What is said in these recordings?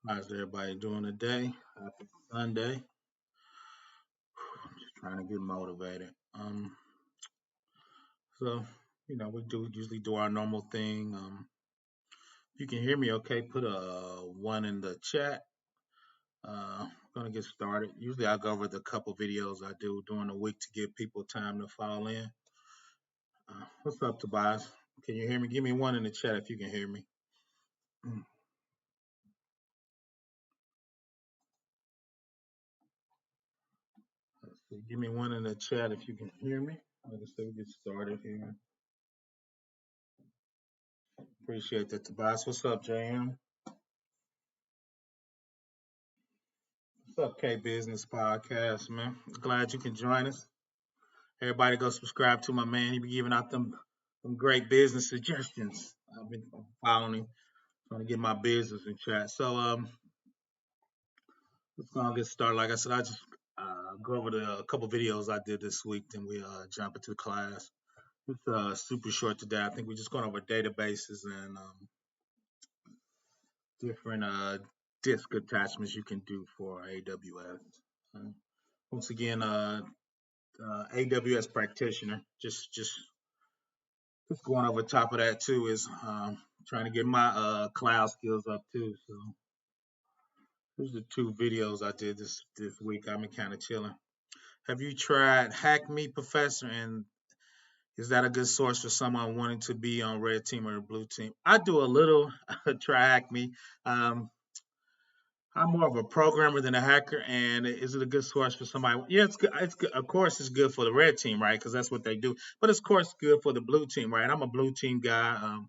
How's everybody doing today? Happy Sunday. Just trying to get motivated. So we do usually do our normal thing. If you can hear me, okay, put a one in the chat. Gonna get started. Usually I go over the couple videos I do during the week to give people time to file in. What's up, Tobias? Can you hear me? Give me one in the chat if you can hear me. So give me one in the chat if you can hear me. Like I said, we get started here. Appreciate that, Tobias. What's up, JM? What's up, K Business Podcast, man? Glad you can join us. Everybody go subscribe to my man. He be giving out them great business suggestions. I've been following him, trying to get my business in chat. So let's go get started. Like I said, I just go over a couple videos I did this week, then we jump into the class. It's super short today. I think we're just going over databases and different disk attachments you can do for AWS. Once again, AWS practitioner. Just going over top of that too is trying to get my cloud skills up too. So here's the two videos I did this week. I've been kind of chilling. Have you tried Hack Me, Professor? And is that a good source for someone wanting to be on red team or the blue team? I do a little try Hack Me. Um, I'm more of a programmer than a hacker, and is it a good source for somebody? Yeah, it's good. It's good. Of course, it's good for the red team, right? Because that's what they do. But it's of course good for the blue team, right? I'm a blue team guy.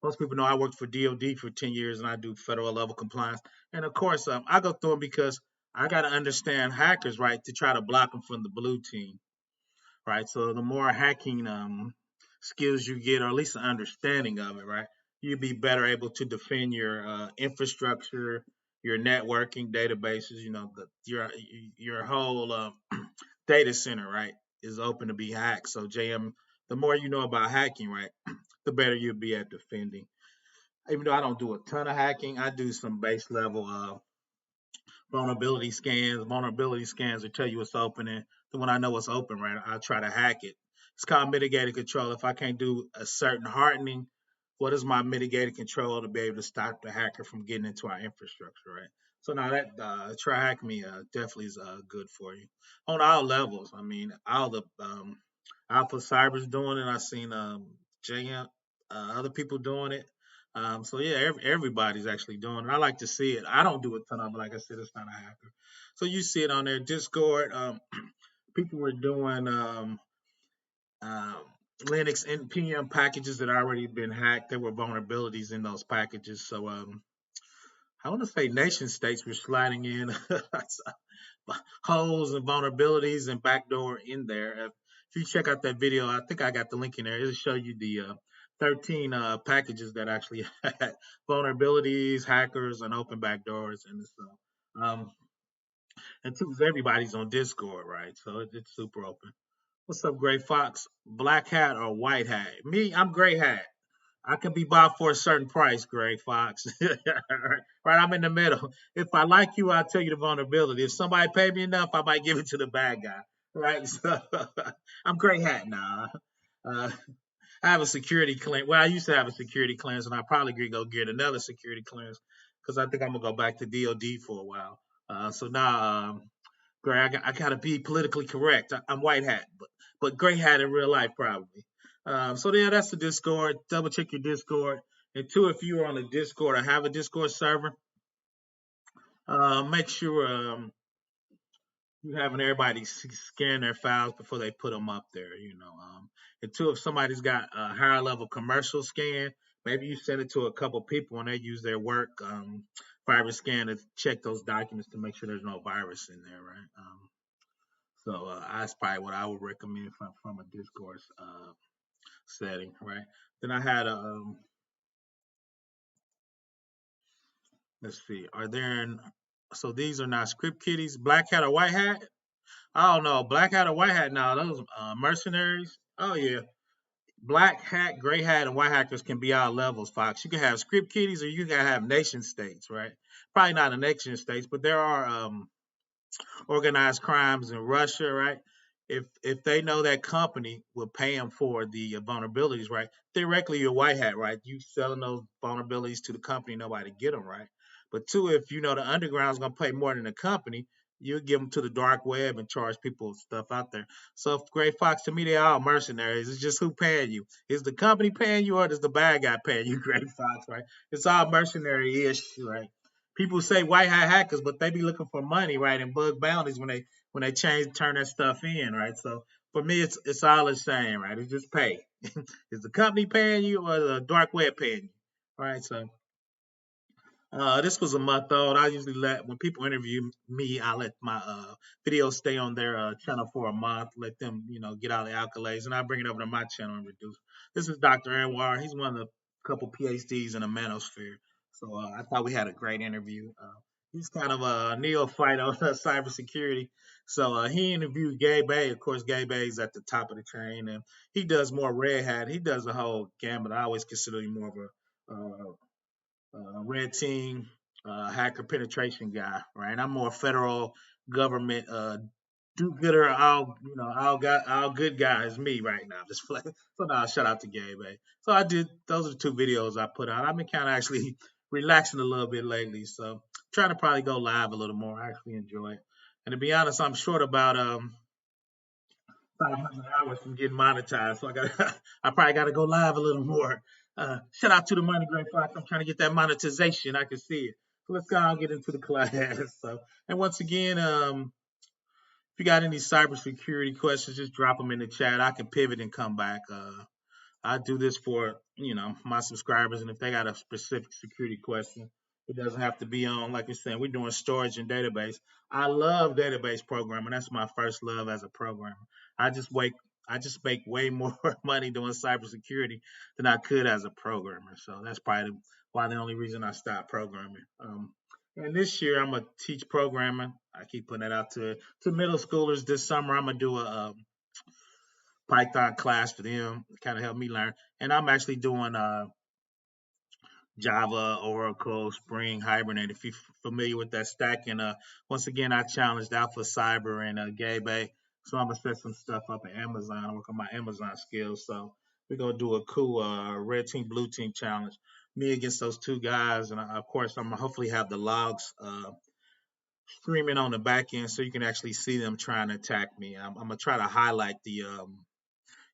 Most people know I worked for DoD for 10 years, and I do federal level compliance. And of course, I go through them because I got to understand hackers, right, to try to block them from the blue team, right? So the more hacking skills you get, or at least an understanding of it, right, you'll be better able to defend your infrastructure, your networking databases. Your whole data center, right, is open to be hacked. So JM, the more you know about hacking, right, the better you'll be at defending. Even though I don't do a ton of hacking, I do some base level vulnerability scans. Vulnerability scans will tell you what's open, and then when I know what's open, right, I'll try to hack it. It's called mitigated control. If I can't do a certain hardening, what is my mitigated control to be able to stop the hacker from getting into our infrastructure, right? So now that try hack me definitely is good for you on all levels. I mean, all the Alpha Cyber's doing it. I've seen JM, other people doing it. So yeah, everybody's actually doing it. I like to see it. I don't do a ton of it. Like I said, it's not a hacker. So you see it on their Discord. People were doing um, Linux npm packages that already been hacked. There were vulnerabilities in those packages. So I want to say nation states were sliding in holes and vulnerabilities and backdoor in there. If you check out that video, I think I got the link in there. It'll show you the 13 packages that actually had vulnerabilities, hackers, and open backdoors and stuff. And two, everybody's on Discord, right? So it's super open. What's up, Gray Fox? Black hat or white hat? Me, I'm gray hat. I can be bought for a certain price, Gray Fox. Right, I'm in the middle. If I like you, I'll tell you the vulnerability. If somebody pay me enough, I might give it to the bad guy. Right, so I'm gray hat now. Uh, I have a security clearance. Well, I used to have a security clearance, and I probably could go get another security clearance because I think I'm gonna go back to DoD for a while. So now, Gray, I gotta be politically correct. I'm white hat, but gray hat in real life probably. So yeah, that's the Discord. Double check your Discord. And two, if you are on the Discord or have a Discord server, make sure you having everybody scan their files before they put them up there. And two, if somebody's got a higher level commercial scan, maybe you send it to a couple people and they use their work virus scan to check those documents to make sure there's no virus in there, right? So that's probably what I would recommend from a Discord setting, right? Then I had let's see, so these are not script kiddies, black hat or white hat? I don't know, black hat or white hat now, those mercenaries. Oh yeah. Black hat, gray hat, and white hackers can be all levels, Fox. You can have script kiddies or you can have nation states, right? probably not in nation states, but there are organized crimes in Russia, right? If they know that company will pay them for the vulnerabilities, right? Theoretically, you're white hat, right? You selling those vulnerabilities to the company, nobody get them, right? But two, if you know the underground's gonna pay more than the company, you give them to the dark web and charge people stuff out there. So, if Gray Fox, to me, they're all mercenaries. It's just who paying you. Is the company paying you, or does the bad guy paying you, Gray Fox, right? It's all mercenary-ish, right? People say white hat hackers, but they be looking for money, right? And bug bounties when they turn that stuff in, right? So for me, it's all the same, right? It's just pay. Is the company paying you or the dark web paying you, right? So this was a month old. I usually let when people interview me, I let my videos stay on their channel for a month, let them get all the accolades, and I bring it over to my channel and reduce. This is Dr. Anwar. He's one of the couple PhDs in the manosphere. So I thought we had a great interview. He's kind of a neophyte on cybersecurity. So he interviewed Gabe A. Of course, Gabe A is at the top of the train, and he does more red hat. He does the whole gamut. I always consider him more of a red team hacker penetration guy, right? I'm more federal government do-gooder, all good guys, me right now. Just so now, shout out to Gabe. So I did. Those are the two videos I put out. I've been kind of actually relaxing a little bit lately, so trying to probably go live a little more. I actually enjoy it. And to be honest, I'm short about 500 hours from getting monetized. So I probably got to go live a little more. Shout out to the Money Great Fox. I'm trying to get that monetization. I can see it. So let's go and get into the class. So, and once again, if you got any cybersecurity questions, just drop them in the chat. I can pivot and come back. I do this for my subscribers, and if they got a specific security question, it doesn't have to be on. Like you're saying, we're doing storage and database. I love database programming. That's my first love as a programmer. I just wake I just make way more money doing cybersecurity than I could as a programmer. So that's probably why the only reason I stopped programming. And this year I'm gonna teach programming. I keep putting that out to middle schoolers. This summer I'm gonna do a Python class for them, kind of help me learn. And I'm actually doing Java, Oracle, Spring, Hibernate. If you're familiar with that stack, and once again, I challenged Alpha Cyber and Gabe A. So I'm gonna set some stuff up at Amazon, work on my Amazon skills. So we're gonna do a cool red team, blue team challenge. Me against those two guys, and of course, I'm gonna hopefully have the logs streaming on the back end so you can actually see them trying to attack me. I'm gonna try to highlight the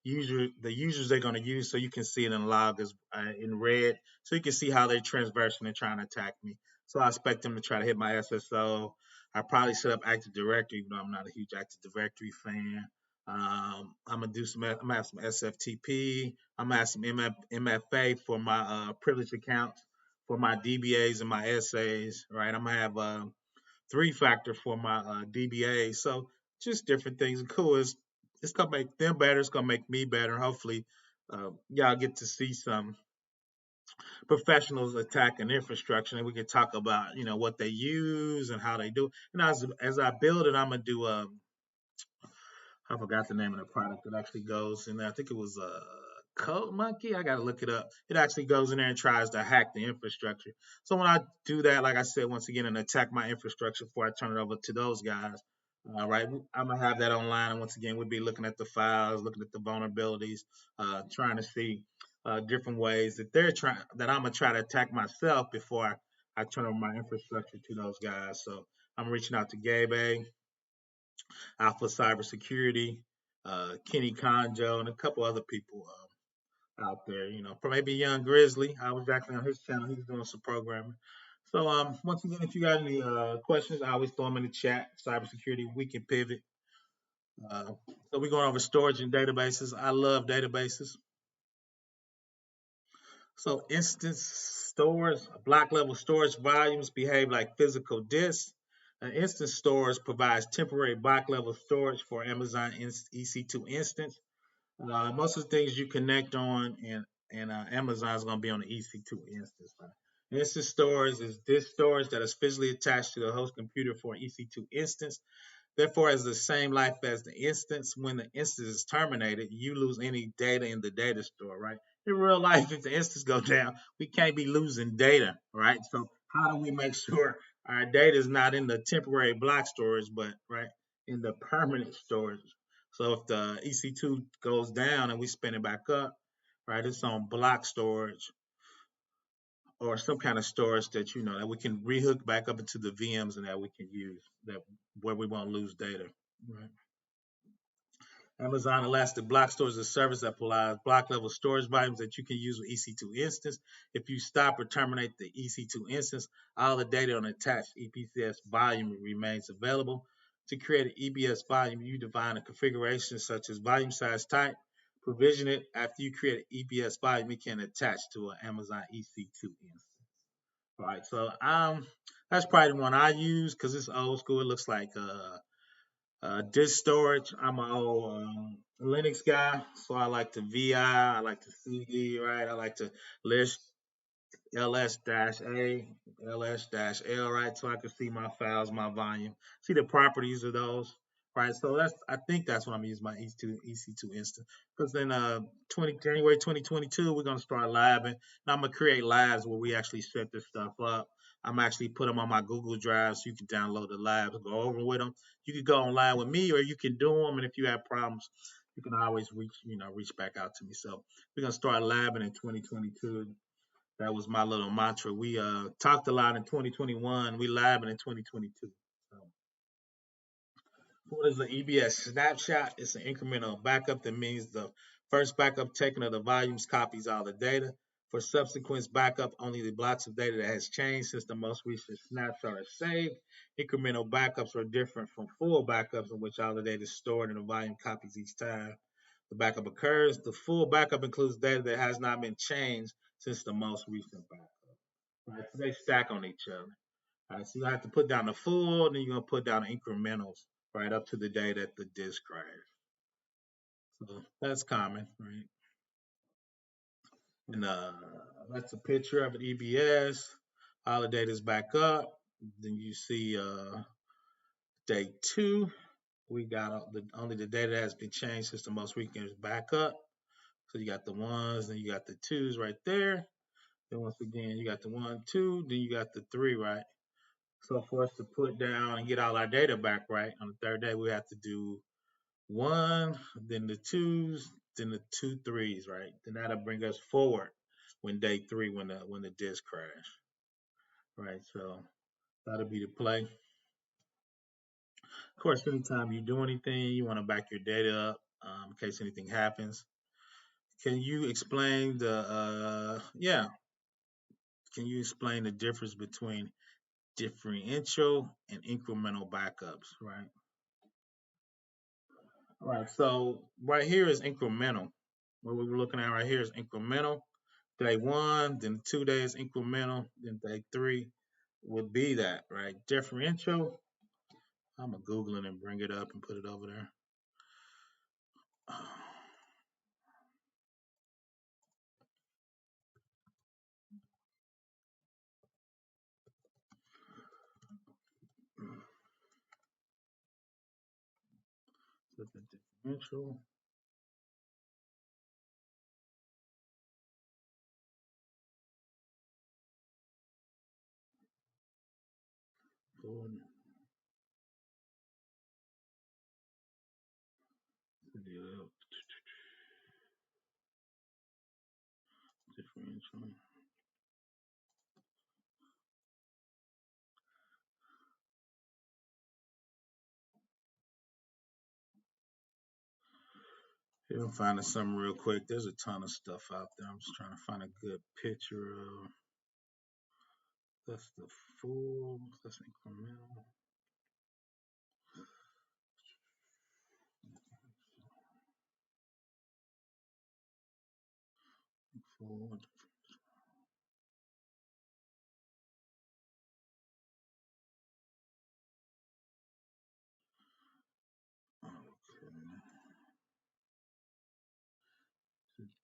users they're going to use so you can see it in log as in red so you can see how they're transversing and trying to attack me. So I expect them to try to hit my SSO. I probably set up Active Directory, even though I'm not a huge Active Directory fan. I'm gonna have some SFTP. I'm gonna have some MFA for my privileged accounts, for my DBAs and my SAs. Right, I'm gonna have three-factor for my DBA. So just different things. And cool is it's gonna make them better. It's gonna make me better. Hopefully, y'all get to see some professionals attacking infrastructure, and we can talk about what they use and how they do. And as I build it, I'm gonna do I forgot the name of the product that actually goes in there. I think it was Code Monkey. I gotta look it up. It actually goes in there and tries to hack the infrastructure. So when I do that, like I said, once again, and attack my infrastructure before I turn it over to those guys, right? I'm gonna have that online, and once again, we'll be looking at the files, looking at the vulnerabilities, trying to see different ways that I'm gonna try to attack myself before I turn over my infrastructure to those guys. So I'm reaching out to Gabe A, Alpha Cybersecurity, Kenny Conjo, and a couple other people out there. For maybe Young Grizzly. I was actually on his channel. He's doing some programming. So once again, if you got any questions, I always throw them in the chat. Cybersecurity, we can pivot. Uh, so we're going over storage and databases. I love databases. So instance storage, block level storage volumes behave like physical disks. An instance storage provides temporary block level storage for Amazon EC2 instance. Most of the things you connect on in Amazon is going to be on the EC2 instance. Right? Instance storage is disk storage that is physically attached to the host computer for an EC2 instance. Therefore, has the same life as the instance. When the instance is terminated, you lose any data in the data store, right? In real life, if the instance goes down, we can't be losing data, right? So how do we make sure Our data is not in the temporary block storage, but right in the permanent storage. So if the EC2 goes down and we spin it back up, right, it's on block storage or some kind of storage that that we can rehook back up into the VMs and that we can use that where we won't lose data. Right. Amazon Elastic Block Storage is a service that provides block level storage volumes that you can use with EC2 instance. If you stop or terminate the EC2 instance, all the data on attached EBS volume remains available. To create an EBS volume, you define a configuration such as volume size type. Provision it. After you create an EBS volume, it can attach to an Amazon EC2 instance. All right, so that's probably the one I use because it's old school. It looks like disk storage. I'm an old Linux guy, so I like the VI, I like the CD, right? I like to list ls-a, ls-l, right? So I can see my files, my volume, see the properties of those, right? So I think that's what I'm using my EC2 instance. Because then January 2022, we're gonna start labbing. And I'm gonna create labs where we actually set this stuff up. I'm actually put them on my Google Drive so you can download the labs and go over with them. You can go online with me or you can do them. And if you have problems, you can always reach back out to me. So we're gonna start labbing in 2022. That was my little mantra. We talked a lot in 2021. We labbing in 2022. So, what is the EBS snapshot? It's an incremental backup. That means the first backup taken of the volumes copies all the data. For subsequent backup, only the blocks of data that has changed since the most recent snapshot are saved. Incremental backups are different from full backups in which all the data is stored in the volume copies each time the backup occurs. The full backup includes data that has not been changed since the most recent backup. Right, so they stack on each other. All right, so you have to put down the full, then you're gonna put down the incrementals right up to the day that the disk crashed. So that's common, right? And that's a picture of an EBS. All the data's back up. Then you see day 2. We got only the data that has been changed since the most recent is back up. So you got the ones, then you got the twos right there. Then once again, you got the 1, 2, then you got the 3, right? So for us to put down and get all our data back right on the third day, we have to do 1, then the 2s, then the 2 3s, right? Then that'll bring us forward when day 3 when the disk crash, right? So that'll be the play. Of course, anytime you do anything, you want to back your data up in case anything happens. Can you explain Can you explain the difference between differential and incremental backups, right? All right, so right here is incremental. What we were looking at right here is incremental. Day 1, then 2 days incremental, then day 3 would be that, right? Differential. I'm gonna Google it and bring it up and put it over there. Differential. Differential. Here, I'm finding something real quick. There's a ton of stuff out there. I'm just trying to find a good picture of. That's the full. That's incremental. Full. Okay.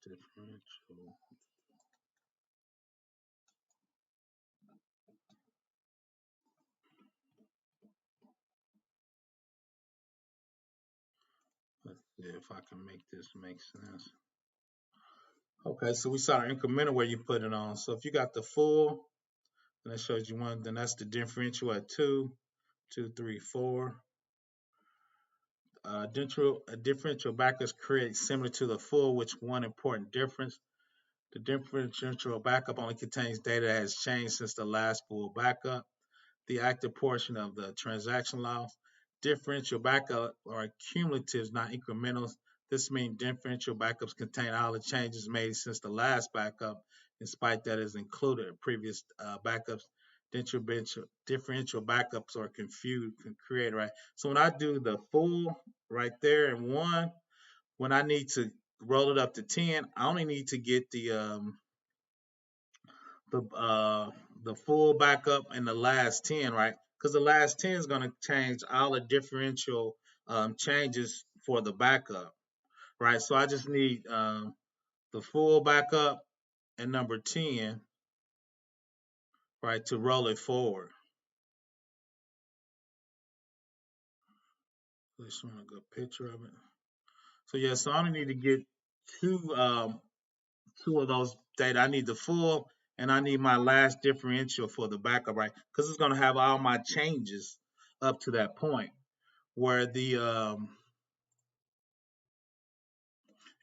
Differential. Let's see if I can make this make sense. Okay, so we saw our incremental where you put it on. So if you got the full, And that shows you one. Then that's the differential at 2, 2, 3, 4. Differential backups create similar to the full, which one important difference. The differential backup only contains data that has changed since the last full backup. The active portion of the transaction logs. Differential backup are cumulatives, not incrementals. This means differential backups contain all the changes made since the last backup, despite that is included in previous backups. Differential backups are created, right? So when I do the full right there in 1, when I need to roll it up to 10, I only need to get the uh, the full backup and the last 10, right? Because the last 10 is going to change all the differential changes for the backup, right? So I just need the full backup and number 10, right, to roll it forward. Let's show a good picture of it. So yeah, so I only need to get two two of those data. I need the full and I need my last differential for the backup, right? Because it's going to have all my changes up to that point. Where the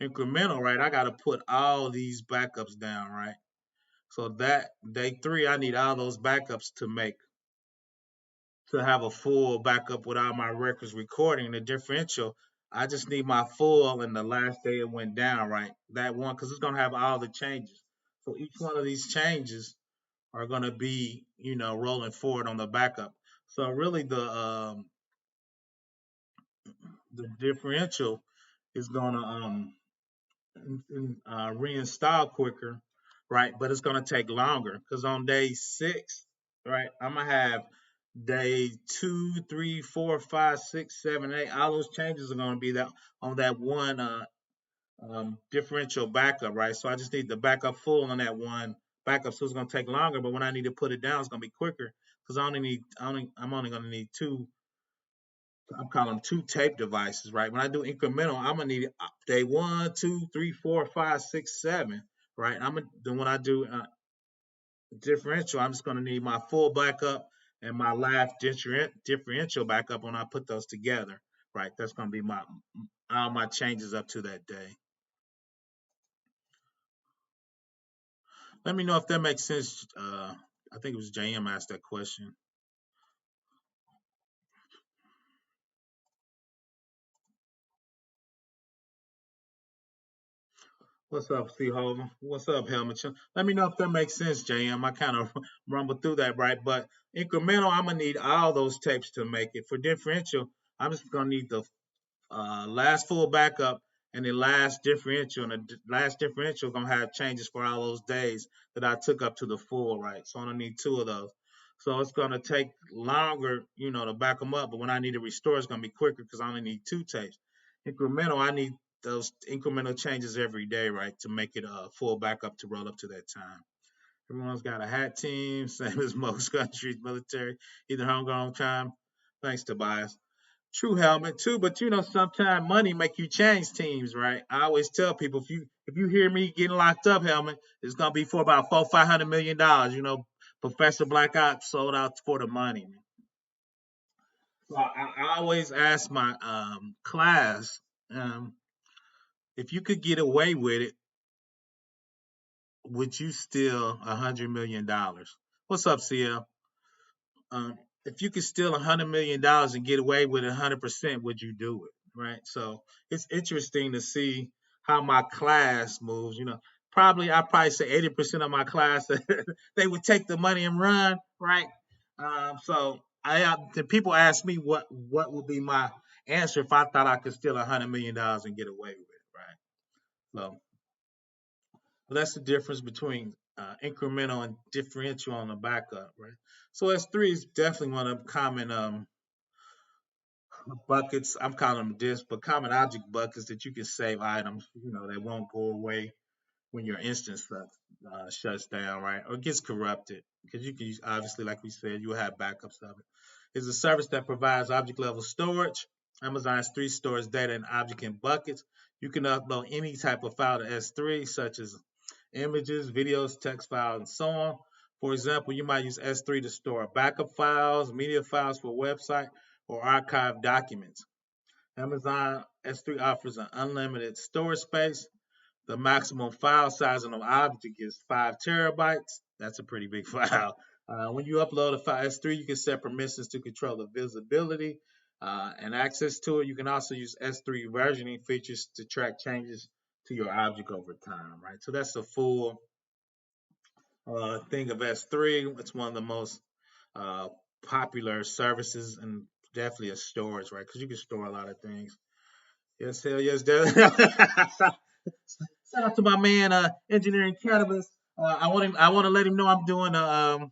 incremental, right, I got to put all these backups down, right? So that day 3, I need all those backups to have a full backup with all my records recording. The differential, I just need my full and the last day it went down, right? That one, because it's going to have all the changes. So each one of these changes are going to be, rolling forward on the backup. So really the differential is going to reinstall quicker, right? But it's going to take longer because on day 6, right, I'm going to have day 2, 3, 4, 5, 6, 7, 8. All those changes are going to be that on that one differential backup, right? So I just need the backup full on that one backup. So it's going to take longer, but when I need to put it down, it's going to be quicker because I'm only going to need two. I'm calling them 2 tape devices, right? When I do incremental, I'm gonna need day 1, 2, 3, 4, 5, 6, 7, right? Then when I do differential, I'm just gonna need my full backup and my last differential backup when I put those together, right? That's gonna be my all my changes up to that day. Let me know if that makes sense. I think it was JM asked that question. What's up, C Hover? What's up, Helmet? Let me know if that makes sense, JM. I kind of rumbled through that, right? But incremental, I'm gonna need all those tapes to make it. For differential, I'm just gonna need the last full backup and the last differential, and the last differential gonna have changes for all those days that I took up to the full, right? So I'm gonna need 2 of those. So it's gonna take longer, to back them up. But when I need to restore, it's gonna be quicker because I only need 2 tapes. Incremental, I need those incremental changes every day, right, to make it a full backup to roll up to that time. Everyone's got a hat team, same as most countries, military, either homegrown time. Thanks, Tobias. True, Helmet too, but sometimes money make you change teams, right? I always tell people if you hear me getting locked up, Helmet, it's gonna be for about $400-500 million. Professor Black Ops sold out for the money. So I always ask my class, um, if you could get away with it, would you steal $100 million? What's up, CL? Um, if you could steal $100 million and get away with it 100%, would you do it? Right. So it's interesting to see how my class moves. I probably say 80% of my class they would take the money and run. Right. So the people ask me what would be my answer if I thought I could steal $100 million and get away with it. Right. So well, that's the difference between incremental and differential on the backup, right? So S3 is definitely one of the common buckets. I'm calling them disks, but common object buckets that you can save items, that won't go away when your instance shuts down, right? Or gets corrupted. Because you can use, obviously, like we said, you'll have backups of it. It's a service that provides object level storage. Amazon S3 stores data and object in buckets. You can upload any type of file to S3, such as images, videos, text files, and so on. For example, you might use S3 to store backup files, media files for a website, or archive documents. Amazon S3 offers an unlimited storage space. The maximum file size on an object is 5 terabytes. That's a pretty big file. When you upload a file S3, you can set permissions to control the visibility and access to it. You can also use S3 versioning features to track changes to your object over time, right? So that's the full thing of S3. It's one of the most uh, popular services and definitely a storage, right? Because you can store a lot of things. Yes, hell yes. Shout out to my man, Engineering Cannabis. I want to let him know I'm doing a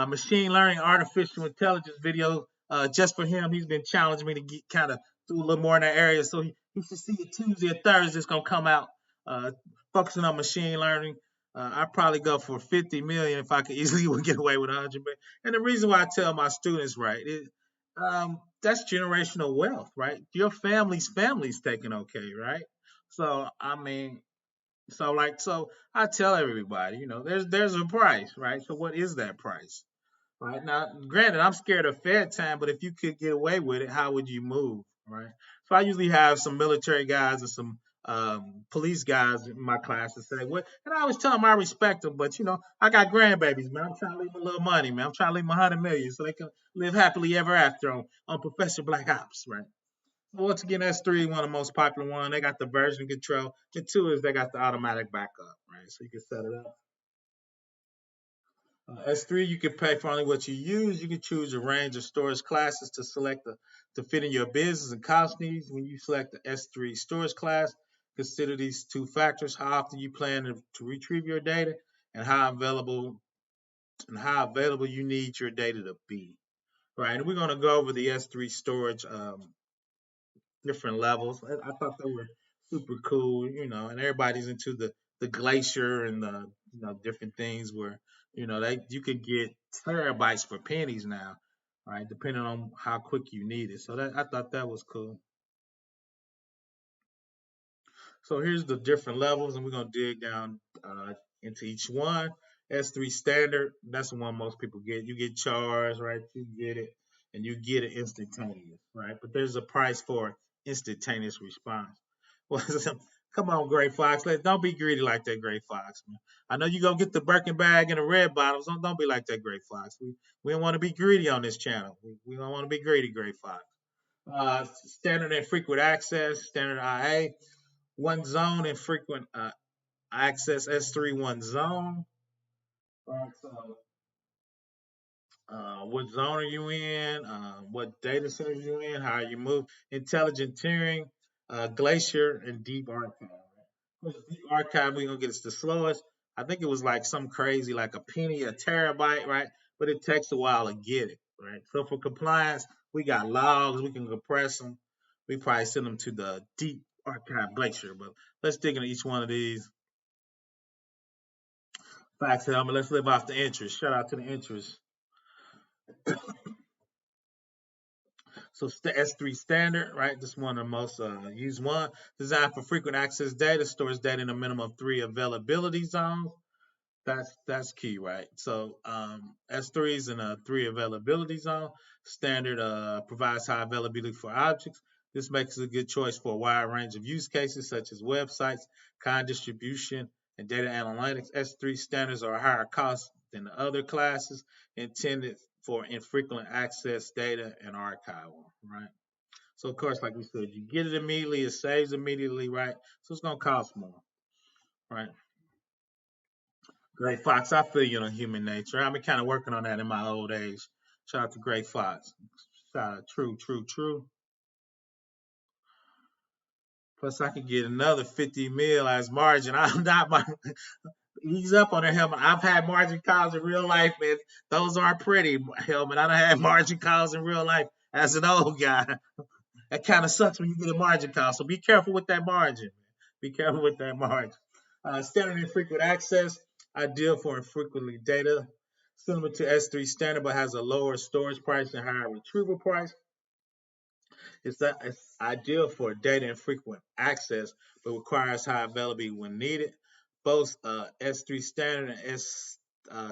machine learning, artificial intelligence video just for him. He's been challenging me to get kind of do a little more in that area, so he should see it Tuesday or Thursday. It's gonna come out uh, focusing on machine learning. I'd probably go for 50 million if I could easily would get away with 100 million. And the reason why I tell my students, right, that's generational wealth, right? Your family's taken okay, right? So I mean, so I tell everybody, there's a price, right? So what is that price? Right now, granted, I'm scared of Fed time, but if you could get away with it, how would you move? Right. So I usually have some military guys and some police guys in my class to say, what? And I always tell them I respect them, but I got grandbabies, man. I'm trying to leave them a little money, man. I'm trying to leave them 100 million so they can live happily ever after on Professor Black Ops, right? So once again, S3, one of the most popular one. They got the version control. And two is they got the automatic backup, right? So you can set it up. S3, you can pay for only what you use. You can choose a range of storage classes to fit in your business and cost needs. When you select the S3 storage class, consider these two factors: how often you plan to retrieve your data, and how available you need your data to be. Right, and we're going to go over the S3 storage different levels. I thought they were super cool, and everybody's into the glacier and the different things where you could get terabytes for pennies now, right? Depending on how quick you need it. So that I thought that was cool. So here's the different levels, and we're gonna dig down into each one. S3 standard, that's the one most people get. You get charged, right? You get it, and you get it instantaneous, right? But there's a price for instantaneous response. Well, come on, Gray Fox. Don't be greedy like that, Gray Fox, man. I know you gonna get the Birkin bag and the red bottles. Don't be like that, Gray Fox. We don't want to be greedy on this channel. We don't want to be greedy, Gray Fox. Standard and frequent access, standard IA, one zone and frequent access S3 one zone. Right, so what zone are you in? What data center are you in? How you move? Intelligent tiering, Glacier, and Deep Archive. Right? Deep Archive, we're gonna get it's the slowest. I think it was like some crazy, like a penny a terabyte, right? But it takes a while to get it, right? So for compliance, we got logs, we can compress them. We probably send them to the Deep Archive Glacier, but let's dig into each one of these. Facts, Helmet. Let's live off the interest. Shout out to the interest. So S3 standard, right? This is one of the most used one. Designed for frequent access data, stores data in a minimum of 3 availability zones. That's key, right? So S3 is in a 3 availability zone. Standard provides high availability for objects. This makes it a good choice for a wide range of use cases such as websites, kind distribution, and data analytics. S3 standards are higher cost than the other classes intended for infrequent access data and archival, right? So of course, like we said, you get it immediately, it saves immediately, right? So it's gonna cost more, right? Great Fox, I feel you on human nature. I've been kind of working on that in my old age. Shout out to Great Fox. Shout out, true, true, true. Plus, I could get another 50 mil as margin. I'm not my. Ease up on the helmet. I've had margin calls in real life, man. Those aren't pretty, helmet. I don't have margin calls in real life as an old guy. That kind of sucks when you get a margin call. So be careful with that margin. Be careful with that margin. Standard infrequent access, ideal for infrequently data. Similar to S3 standard, but has a lower storage price and higher retrieval price. It's ideal for data infrequent access, but requires high availability when needed. Both S3 standard and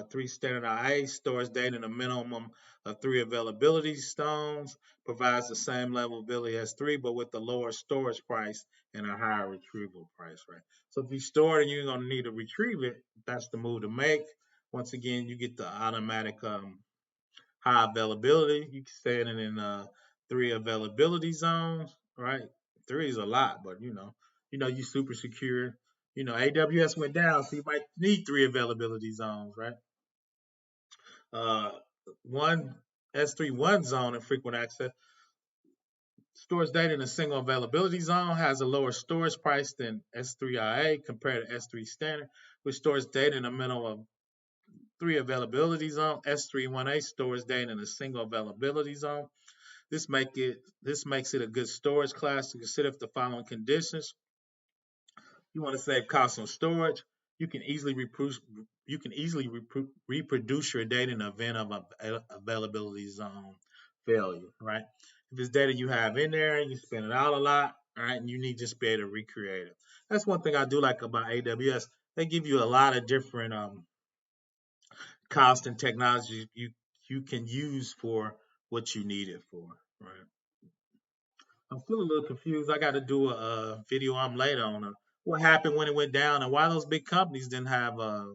3 standard IA, stores data in a minimum of 3 availability zones, provides the same level of ability as 3, but with a lower storage price and a higher retrieval price, right? So if you store it and you're going to need to retrieve it, that's the move to make. Once again, you get the automatic high availability. You can stand it in 3 availability zones, right? 3 is a lot, but you super secure. AWS went down, so you might need 3 availability zones, right? Uh, one S3 one zone and frequent access stores data in a single availability zone, has a lower storage price than S3IA compared to S3 standard, which stores data in a minimum of 3 availability zone. S3 1A stores data in a single availability zone. This makes it a good storage class to consider if the following conditions. You want to save costs on storage. You can easily reproduce your data in the event of a availability zone failure, right? If it's data you have in there and you spend it out a lot, all right, and you need to just be able to recreate it. That's one thing I do like about AWS. They give you a lot of different cost and technology you can use for what you need it for, right? I'm still a little confused. I got to do a video I'm later on what happened when it went down and why those big companies didn't have uh,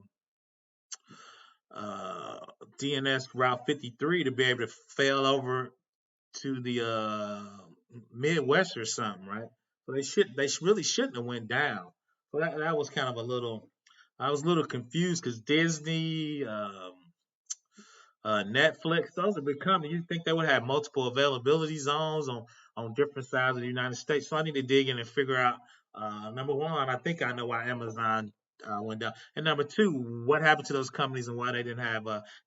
DNS Route 53 to be able to fail over to the Midwest or something, right? So they really shouldn't have went down. So that was kind of a little. I was a little confused because Disney, Netflix, those are big companies. You'd think they would have multiple availability zones on different sides of the United States. So I need to dig in and figure out, number one, I think I know why Amazon went down. And number two, what happened to those companies and why they didn't have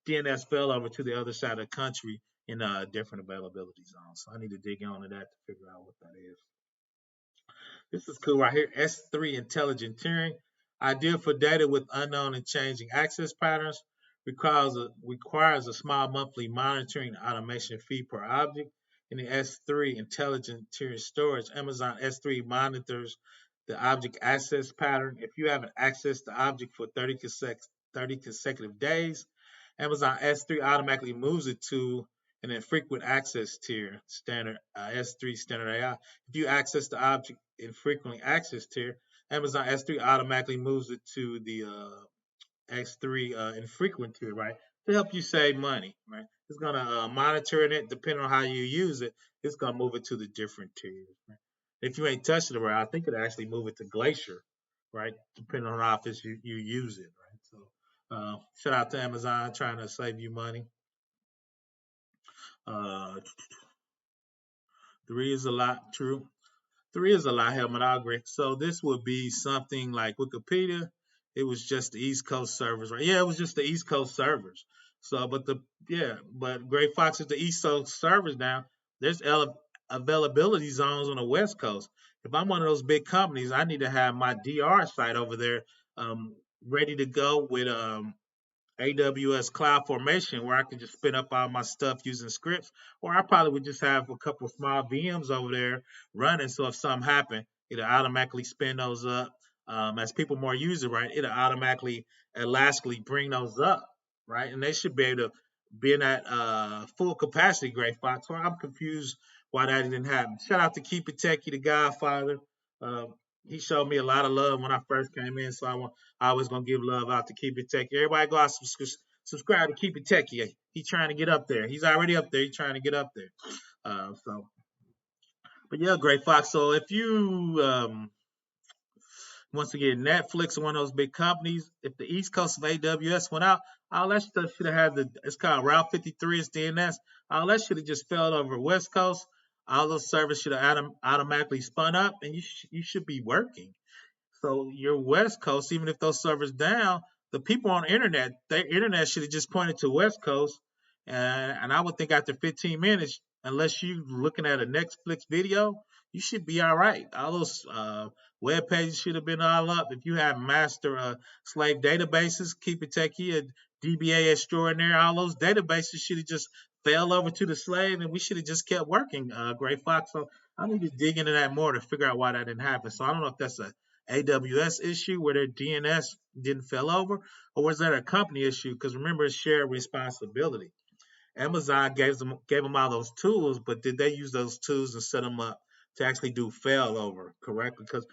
DNS fell over to the other side of the country in different availability zones. So I need to dig into that to figure out what that is. This is cool right here. S3 Intelligent Tiering. Ideal for data with unknown and changing access patterns. Requires a small monthly monitoring automation fee per object. In the S3 Intelligent Tiering storage, Amazon S3 monitors the object access pattern. If you haven't accessed the object for 30 consecutive days, Amazon S3 automatically moves it to an infrequent access tier, standard S3 standard AI. If you access the object infrequently access tier, Amazon S3 automatically moves it to the X3 infrequent tier, right? To help you save money, right? It's gonna monitor it depending on how you use it. It's gonna move it to the different tiers. Right? If you ain't touching it right, I think it actually move it to Glacier, right? Depending on how often you use it, right? So shout out to Amazon trying to save you money. 3 is a lot, true. 3 is a lot, Helmut, I agree. So this would be something like Wikipedia. It was just the East Coast servers, right? Yeah, it was just the East Coast servers. So, but Gray Fox is the East Coast servers now. There's availability zones on the West Coast. If I'm one of those big companies, I need to have my DR site over there ready to go with AWS Cloud Formation where I can just spin up all my stuff using scripts, or I probably would just have a couple of small VMs over there running. So if something happened, it'll automatically spin those up. As people more use it, right, it'll automatically elastically bring those up, right? And they should be able to be in that full capacity, Gray Fox. So I'm confused why that didn't happen. Shout out to Keep It Techie, the Godfather. Uh, he showed me a lot of love when I first came in, so I was gonna give love out to Keep It Techie. Everybody go out subscribe to Keep It Techie. He's trying to get up there. He's already up there. He's trying to get up there. But yeah, Great Fox. So if you once again, Netflix is one of those big companies. If the East Coast of AWS went out, all that stuff should have had it's called Route 53 is DNS. All that should have just fell over West Coast. All those servers should have automatically spun up, and you should be working. So your West Coast, even if those servers down, the people on the internet, their internet should have just pointed to West Coast. And I would think after 15 minutes, unless you're looking at a Netflix video, you should be all right. All those web pages should have been all up. If you have master slave databases, Keep It Techie, DBA extraordinaire, all those databases should have just fell over to the slave, and we should have just kept working. Gray Fox. So I need to dig into that more to figure out why that didn't happen. So I don't know if that's a AWS issue where their DNS didn't fail over, or was that a company issue? Because remember, it's shared responsibility. Amazon gave them all those tools, but did they use those tools and set them up to actually do failover correctly? Because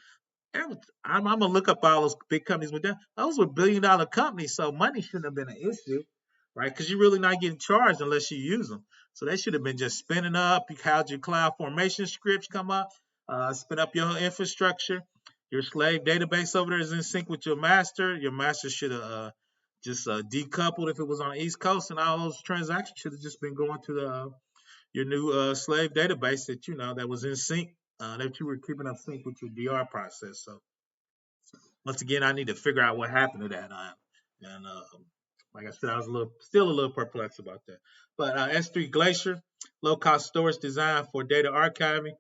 I'm gonna look up all those big companies with them. Those were billion-dollar companies, so money shouldn't have been an issue, right? Because you're really not getting charged unless you use them. So they should have been just spinning up. You had your cloud formation scripts come up, spin up your infrastructure. Your slave database over there is in sync with your master. Your master should have just decoupled if it was on the East Coast, and all those transactions should have just been going to your new slave database that that was in sync, that you were keeping up sync with your DR process. So once again, I need to figure out what happened to that. And like I said, I was still a little perplexed about that. But S3 Glacier, low cost storage designed for data archiving,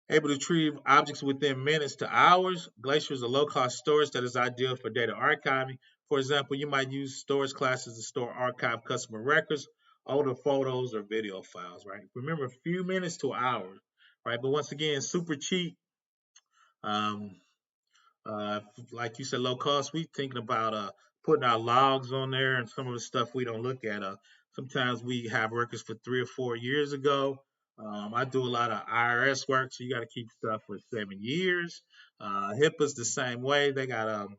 able to retrieve objects within minutes to hours. Glacier is a low cost storage that is ideal for data archiving. For example, you might use storage classes to store archive customer records, older photos, or video files, right? Remember, a few minutes to hours, right? But once again, super cheap. Um, uh, like you said, low cost. We thinking about putting our logs on there and some of the stuff we don't look at. Sometimes we have records for 3 or 4 years ago. I do a lot of IRS work, so you got to keep stuff for 7 years. HIPAA's the same way. They got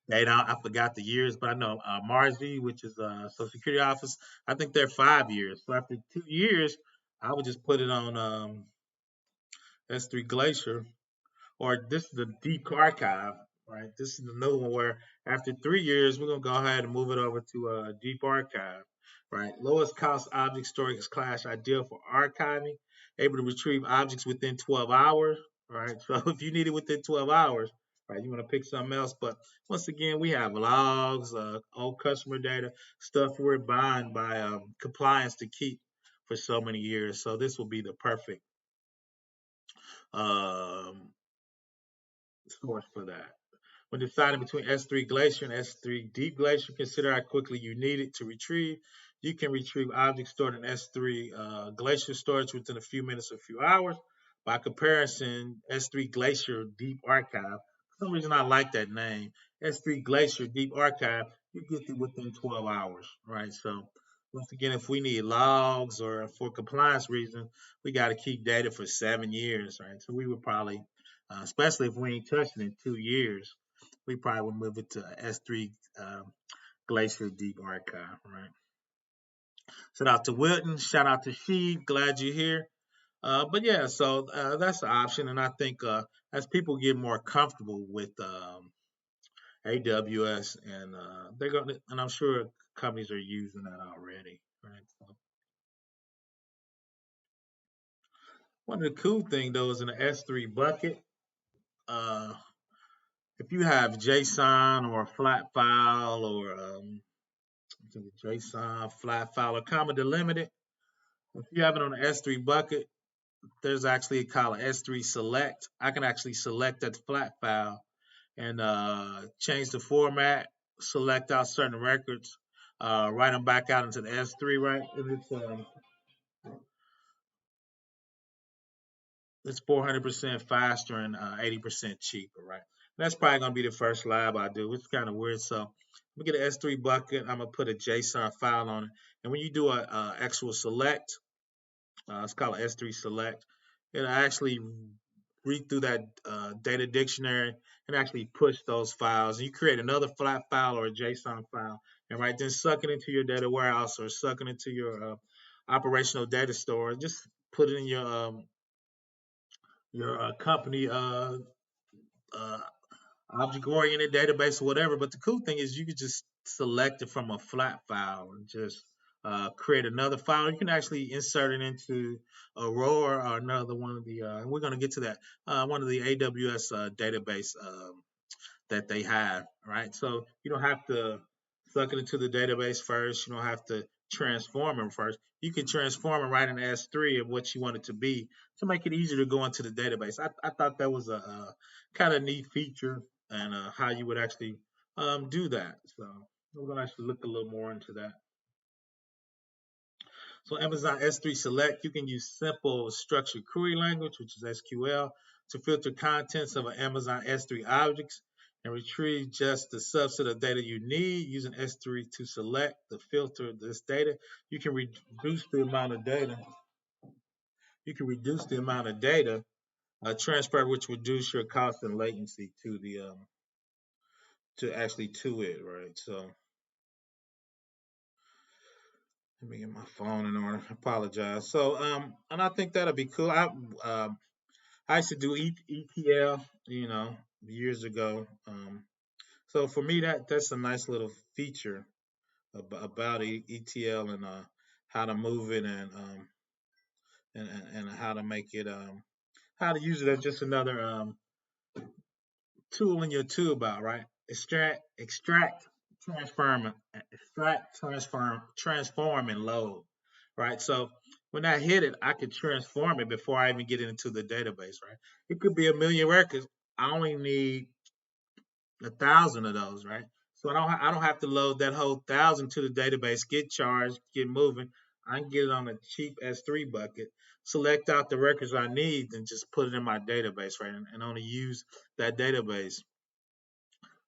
they don't. I forgot the years, but I know Margin, which is Social Security Office. I think they're 5 years. So after 2 years, I would just put it on S3 Glacier, or this is the Deep Archive, right? This is the new one where after 3 years, we're gonna go ahead and move it over to Deep Archive, right? Lowest cost object storage class ideal for archiving, able to retrieve objects within 12 hours, right? So if you need it within 12 hours, right, you want to pick something else. But once again, we have logs, old customer data, stuff we're buying by compliance to keep for so many years. So this will be the perfect um, source for that. When deciding between S3 Glacier and S3 Deep Glacier, consider how quickly you need it to retrieve. You can retrieve objects stored in S3 Glacier storage within a few minutes or a few hours. By comparison, S3 Glacier Deep Archive, for some reason I like that name. S3 Glacier Deep Archive, you get it within 12 hours, right? So once again, if we need logs or for compliance reasons, we got to keep data for 7 years, right? So we would probably, especially if we ain't touching it in 2 years, we probably would move it to S3 Glacier Deep Archive, right? Shout out to Wilton. Shout out to Sheed. Glad you're here. But yeah, so that's the option, and I think as people get more comfortable with AWS, and they're going to, and I'm sure companies are using that already, right? So one of the cool things though is in the S3 bucket, uh, if you have JSON or a flat file or JSON, flat file, or comma delimited. If you have it on the S3 bucket, there's actually a column S3 select. I can actually select that flat file and change the format, select out certain records, write them back out into the S3, right? And it's 400% faster and 80% cheaper, right? And that's probably gonna be the first lab I do. It's kind of weird. So I'm gonna get an S3 bucket. I'm gonna put a JSON file on it, and when you do a actual select, it's called S3 Select. It'll actually read through that data dictionary and actually push those files. And you create another flat file or a JSON file, and right then suck it into your data warehouse or suck it into your operational data store. Just put it in your company uh, object-oriented database or whatever. But the cool thing is you could just select it from a flat file and just create another file. You can actually insert it into Aurora or another one of the. We're going to get to that. One of the AWS database that they have, right? So you don't have to suck it into the database first. You don't have to transform them first. You can transform it right in S3 of what you want it to be to make it easier to go into the database. I thought that was a kind of neat feature and how you would actually do that. So we're going to actually look a little more into that. So Amazon S3 Select, you can use simple structured query language, which is SQL, to filter contents of an Amazon S3 objects and retrieve just the subset of data you need. Using S3 to select the filter this data, you can reduce the amount of data. Transfer, which reduce your cost and latency to the to it, right? So let me get my phone in order. I apologize. So and I think that'll be cool. I used to do ETL, years ago. So for me, that's a nice little feature about ETL and how to move it and how to make it how to use it as just another tool in your tool belt, right? Transform, and load, right? So when I hit it, I could transform it before I even get into the database, right? It could be a million records. I only need 1,000 of those, right? So I don't have to load that whole 1,000 to the database, get charged, get moving. I can get it on a cheap S3 bucket, select out the records I need, and just put it in my database, right? And only use that database,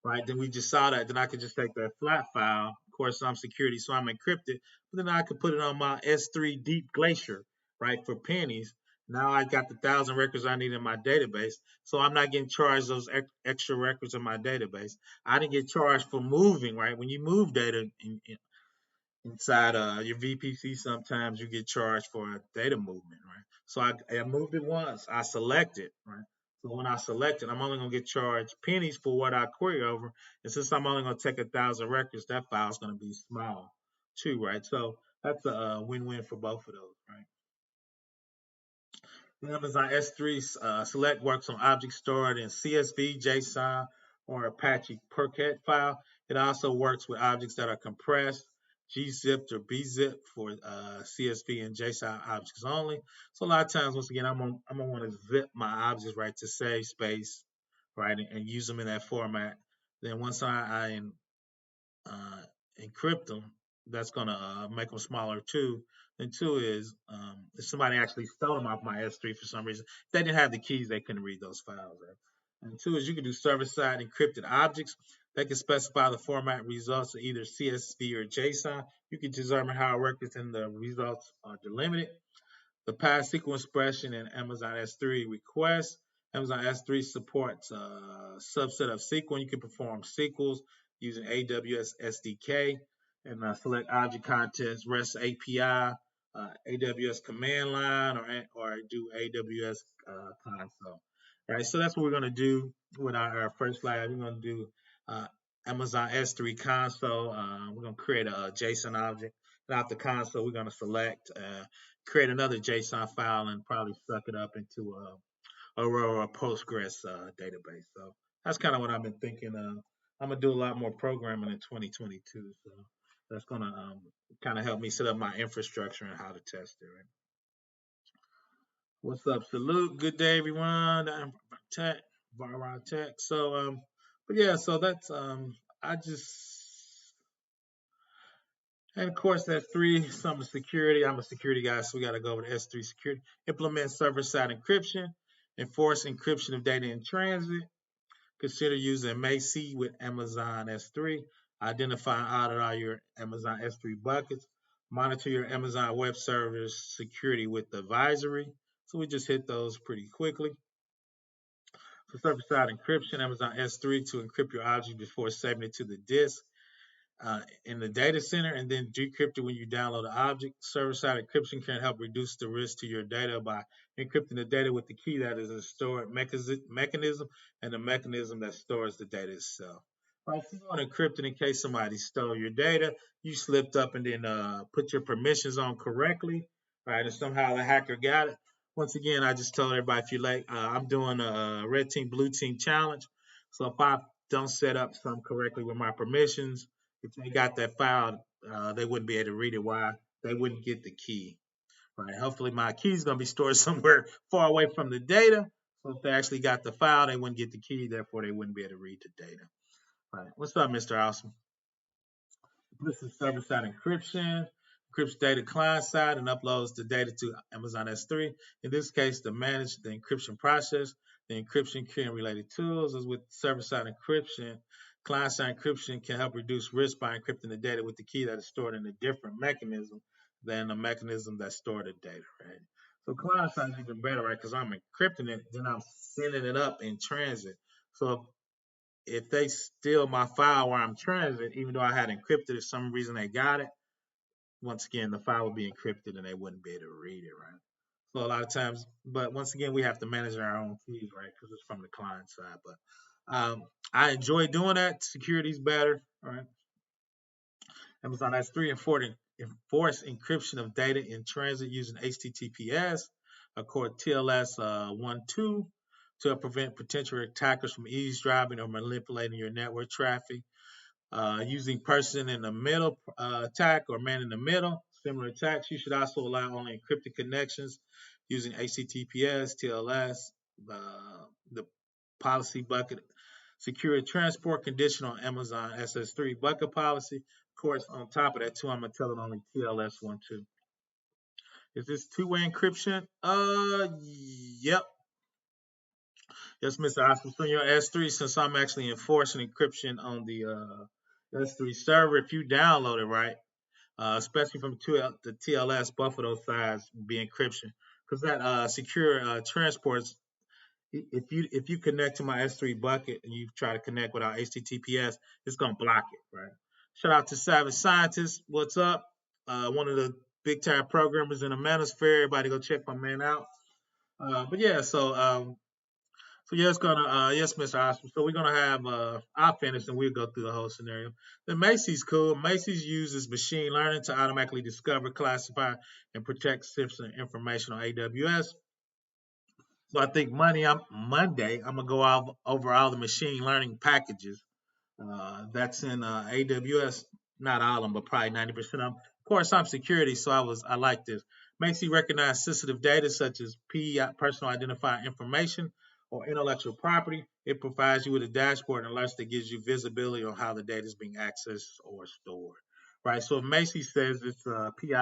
right? Then we just saw that. Then I could just take that flat file. Of course, I'm security, so I'm encrypted. But then I could put it on my S3 Deep Glacier, right, for pennies. Now I got the 1,000 records I need in my database, so I'm not getting charged those extra records in my database. I didn't get charged for moving, right? When you move data inside your VPC, sometimes you get charged for data movement, right? So I moved it once. I select it, right? So when I select it, I'm only gonna get charged pennies for what I query over. And since I'm only gonna take 1,000 records, that file is gonna be small too, right? So that's a win-win for both of those, right? Amazon S3 Select works on objects stored in CSV, JSON, or Apache Percat file. It also works with objects that are compressed, gzipped or bzip for CSV and JSON objects only. So a lot of times, once again, I'm gonna want to zip my objects, right, to save space, right, and use them in that format. Then once I uh, encrypt them, that's gonna make them smaller too. And two is if somebody actually stole them off my S3 for some reason, if they didn't have the keys, they couldn't read those files. Right? And two is you can do server-side encrypted objects. They can specify the format results of either CSV or JSON. You can determine how records and the results are delimited. The past SQL expression in Amazon S3 requests. Amazon S3 supports a subset of SQL. You can perform SQLs using AWS SDK and select object contents, REST API, AWS command line, or do AWS console. All right, so that's what we're going to do with our first slide. We're going to do uh, Amazon S3 console. We're going to create a JSON object. And out the console, we're going to select create another JSON file and probably suck it up into a row or a Postgres database. So that's kind of what I've been thinking. I'm gonna do a lot more programming in 2022, so that's gonna kind of help me set up my infrastructure and how to test it. Right? What's up, salute? Good day, everyone. I'm Tech, Varron Tech. So but yeah, so that's I just and of course, S3, some security. I'm a security guy, so we got to go over to S3 security. Implement server-side encryption. Enforce encryption of data in transit. Consider using Macie with Amazon S3. Identify and audit all your Amazon S3 buckets. Monitor your Amazon Web Service security with advisory. So we just hit those pretty quickly. For server-side encryption, Amazon S3 to encrypt your object before saving it to the disk in the data center and then decrypt it when you download the object. Server-side encryption can help reduce the risk to your data by encrypting the data with the key that is a storage mechanism and the mechanism that stores the data itself. Right, so you want to encrypt it in case somebody stole your data, you slipped up and then put your permissions on correctly, right? And somehow the hacker got it. Once again, I just told everybody if you like, I'm doing a red team, blue team challenge. So if I don't set up something correctly with my permissions, if they got that file, they wouldn't be able to read it. Why? They wouldn't get the key. Right. Hopefully, my key is going to be stored somewhere far away from the data. So if they actually got the file, they wouldn't get the key. Therefore, they wouldn't be able to read the data. Right. What's up, Mr. Awesome? This is server-side encryption. encrypts data client side and uploads the data to Amazon S3. In this case, to manage the encryption process, the encryption key and related tools, as with server-side encryption, client-side encryption can help reduce risk by encrypting the data with the key that is stored in a different mechanism than the mechanism that stored the data, right? So client-side is even better, right? Because I'm encrypting it, then I'm sending it up in transit. So if they steal my file while I'm transit, even though I had encrypted it, some reason they got it, once again, the file would be encrypted and they wouldn't be able to read it, right? So a lot of times, but once again, we have to manage our own keys, right? Because it's from the client side. But I enjoy doing that. Security's better, right? Amazon S3 enforce encryption of data in transit using HTTPS, according TLS 1.2 to prevent potential attackers from eavesdropping or manipulating your network traffic. Using person in the middle attack or man in the middle, similar attacks. You should also allow only encrypted connections using HTTPS, TLS, the policy bucket, secure transport condition on Amazon SS3 bucket policy. Of course, on top of that too, I'm gonna tell it only TLS 1.2. Is this two-way encryption? Yep. Yes, Mr. Oscar. So your S3, since I'm actually enforcing encryption on the S3 server, if you download it, right, especially from the TLS, both of those sides be encryption, because that secure transports. If you connect to my S3 bucket and you try to connect without HTTPS, it's gonna block it, right? Shout out to Savage Scientist. What's up? One of the big time programmers in the manosphere. Everybody go check my man out. But yeah, so yeah, it's gonna yes, Mr. Oscar. So we're gonna have I'll finish and we'll go through the whole scenario. Then Macy's cool. Macy's uses machine learning to automatically discover, classify, and protect sensitive information on AWS. So I think Monday I'm gonna go over all the machine learning packages that's in AWS. Not all of them, but probably 90% of them. Of course, I'm security, so I like this. Makes you recognize sensitive data such as personal identifying information or intellectual property. It provides you with a dashboard and alerts that gives you visibility on how the data is being accessed or stored. Right. So if Macy says it's PII,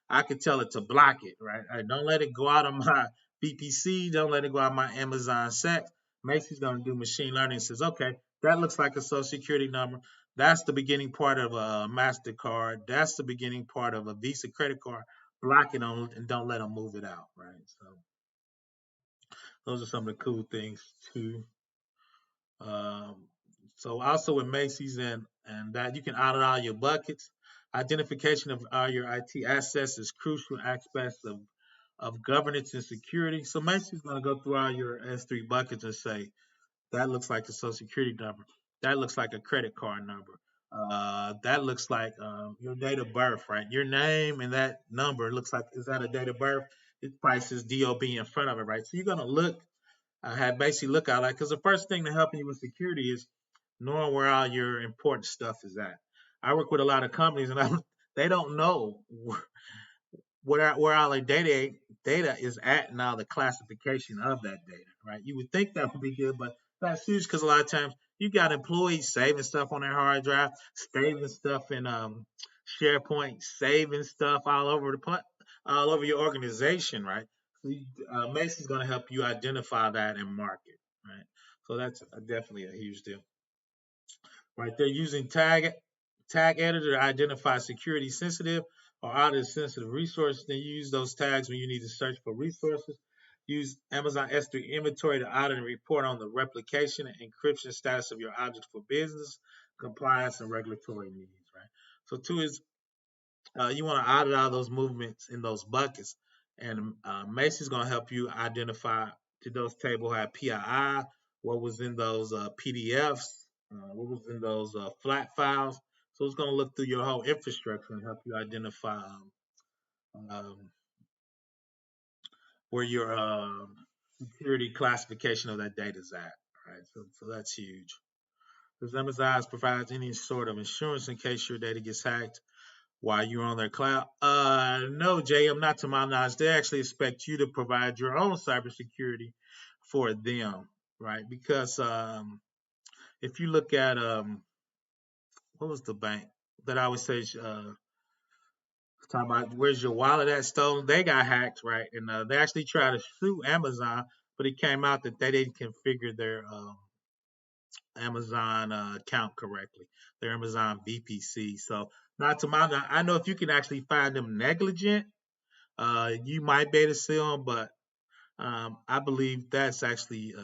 I could tell it to block it. Right. Don't let it go out of my VPC. Don't let it go out of my Amazon SEC. Macy's going to do machine learning and says, okay, that looks like a social security number. That's the beginning part of a MasterCard. That's the beginning part of a Visa credit card. Block it on and don't let them move it out, right? So those are some of the cool things too. Um, so also with Macy's and that you can audit all your buckets. Identification of all your IT assets is crucial aspects of governance and security. So Macy's going to go through all your S3 buckets and say, that looks like a social security number. That looks like a credit card number. That looks like your date of birth, right? Your name and that number looks like, is that a date of birth? It probably says DOB in front of it, right? So you're going to look, have basically look out like, because the first thing to helping you with security is knowing where all your important stuff is at. I work with a lot of companies and they don't know where all the data is at and all the classification of that data, right? You would think that would be good, but that's huge because a lot of times you got employees saving stuff on their hard drive, saving stuff in SharePoint, saving stuff all over your organization, right? So Macy's going to help you identify that and mark it, right? So that's definitely a huge deal, right? They're using tag editor to identify security sensitive or audit sensitive resources. Then you use those tags when you need to search for resources. Use Amazon S3 inventory to audit and report on the replication and encryption status of your objects for business, compliance, and regulatory needs, right? So two is you want to audit all those movements in those buckets. And Macy's going to help you identify to those tables have PII, what was in those PDFs, what was in those flat files. So it's going to look through your whole infrastructure and help you identify um, where your security classification of that data is at. Right, so that's huge. Does Amazon provide any sort of insurance in case your data gets hacked while you're on their cloud? No, Jay, I'm not to my knowledge. They actually expect you to provide your own cybersecurity for them, right? Because if you look at what was the bank that I always say Talking about where's your wallet at stolen? They got hacked, right? And they actually tried to sue Amazon, but it came out that they didn't configure their Amazon account correctly, their Amazon VPC. So, not to my, I know if you can actually find them negligent, you might be able to sue them, but I believe that's actually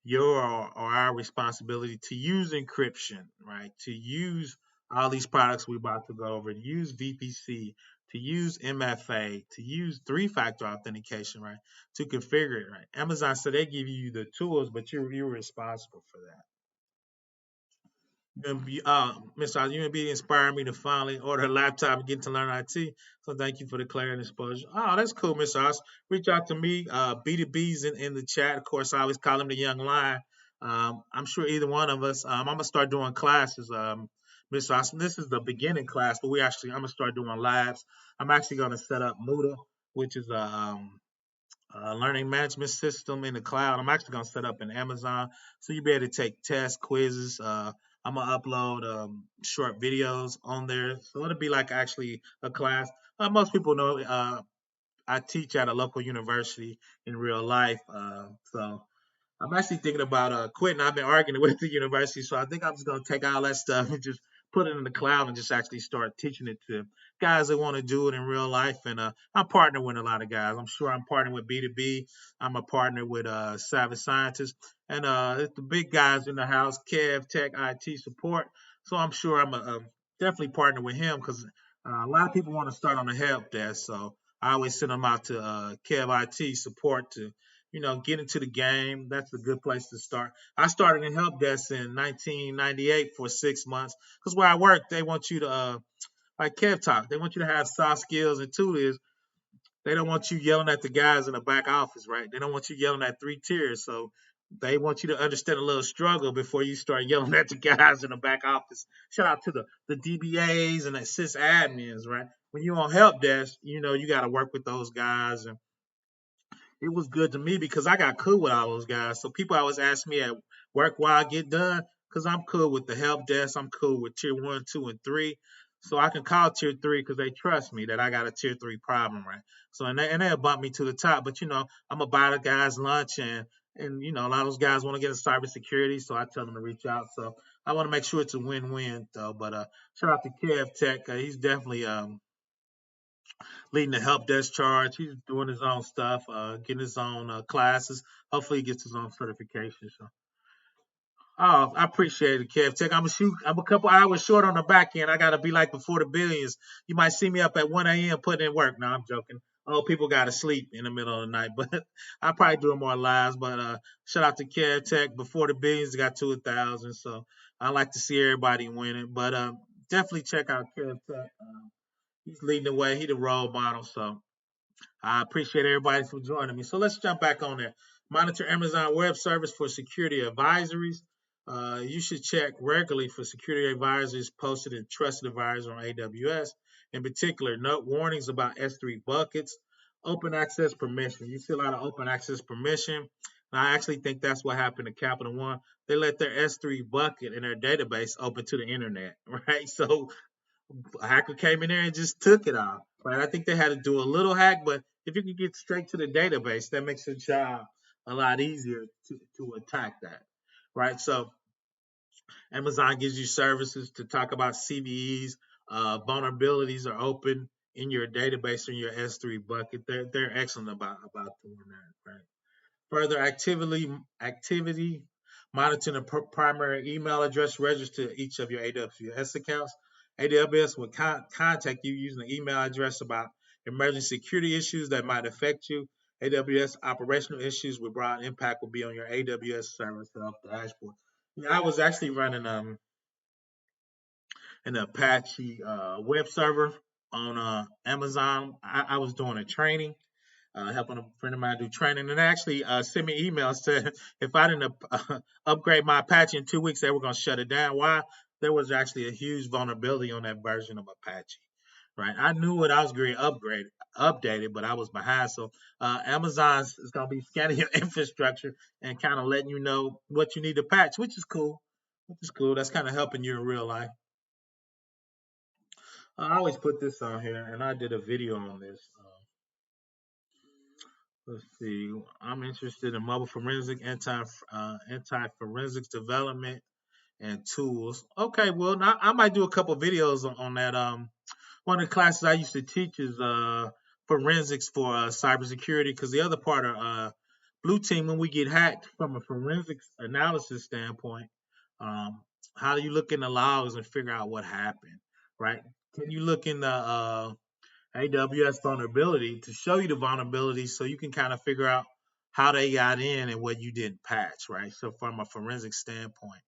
your or our responsibility to use encryption, right? To use all these products we're about to go over, to use VPC, to use MFA, to use three-factor authentication, right? To configure it, right? Amazon said they give you the tools, but you're responsible for that. Mr. Oz, you gonna be inspiring me to finally order a laptop and get to learn IT. So thank you for the clarity and exposure. Oh, that's cool, Mr. Oz. Reach out to me. B2B's in the chat. Of course, I always call him the young lion. I'm sure either one of us. I'm gonna start doing classes. Mr. Austin, this is the beginning class, but I'm gonna start doing labs. I'm actually gonna set up Muda, which is a learning management system in the cloud. I'm actually going to set up in Amazon, so you'll be able to take tests, quizzes. I'm gonna upload short videos on there, so it'll be like actually a class. Most people know I teach at a local university in real life, so I'm actually thinking about quitting. I've been arguing with the university, so I think I'm just gonna take all that stuff and just put it in the cloud and just actually start teaching it to guys that want to do it in real life. And I'm partnering with a lot of guys. I'm sure I'm partnering with B2B. I'm a partner with Cyber Scientists and the big guys in the house, Kev Tech IT Support. So I'm sure I'm definitely partner with him because a lot of people want to start on the help desk. So I always send them out to Kev IT Support to get into the game. That's a good place to start. I started in help desk in 1998 for 6 months because where I work, they want you to, like Kev Talk, they want you to have soft skills. And two is they don't want you yelling at the guys in the back office, right? They don't want you yelling at three tiers. So they want you to understand a little struggle before you start yelling at the guys in the back office. Shout out to the DBAs and the sys admins, right? When you're on help desk, you got to work with those guys and it was good to me because I got cool with all those guys. So people always ask me at work why I get done because I'm cool with the help desk. I'm cool with tier 1, 2, and 3. So I can call tier 3 because they trust me that I got a tier 3 problem, right? So they'll bump me to the top. But I'm gonna buy the guys lunch and a lot of those guys want to get into cybersecurity, so I tell them to reach out. So I want to make sure it's a win-win though. But shout out to Kev Tech. He's definitely leading the help desk charge. He's doing his own stuff, getting his own classes. Hopefully, he gets his own certification. So, oh, I appreciate it, Kev Tech. I'm a couple hours short on the back end. I gotta be like before the billions. You might see me up at 1 a.m. putting in work. No, I'm joking. Oh, people gotta sleep in the middle of the night, but I probably do more lives. But shout out to Kev Tech. Before the billions, got to 1,000. So I like to see everybody winning. But definitely check out Kev Tech. He's leading the way. He's the role model. So I appreciate everybody for joining me. So let's jump back on there. Monitor Amazon Web Service for security advisories. You should check regularly for security advisories posted in Trusted Advisor on AWS. In particular, note warnings about S3 buckets, open access permission. You see a lot of open access permission. And I actually think that's what happened to Capital One. They let their S3 bucket in their database open to the internet, right? So a hacker came in there and just took it off. Right? I think they had to do a little hack, but if you can get straight to the database, that makes your job a lot easier to attack that. Right? So Amazon gives you services to talk about CVEs. Vulnerabilities are open in your database or in your S3 bucket. They're excellent about doing that. Right? Further activity monitoring the primary email address registered to each of your AWS accounts. AWS will contact you using the email address about emerging security issues that might affect you. AWS operational issues with broad impact will be on your AWS service health dashboard. I was actually running an Apache web server on Amazon. I was doing a training helping a friend of mine do training, and they actually sent me emails saying if I didn't upgrade my Apache in 2 weeks, they were going to shut it down. Why? There was actually a huge vulnerability on that version of Apache. Right, I knew it. I was going to updated, but I was behind. So Amazon is going to be scanning your infrastructure and kind of letting you know what you need to patch, which is cool. Which is cool. That's kind of helping you in real life. I always put this on here, and I did a video on this. Let's see. I'm interested in mobile forensic, anti forensics development and tools. Okay, well, I might do a couple videos on that. One of the classes I used to teach is forensics for cybersecurity, because the other part of blue team, when we get hacked from a forensics analysis standpoint, um, how do you look in the logs and figure out what happened, right? Can you look in the AWS vulnerability to show you the vulnerability so you can kind of figure out how they got in and what you didn't patch, right? So from a forensic standpoint.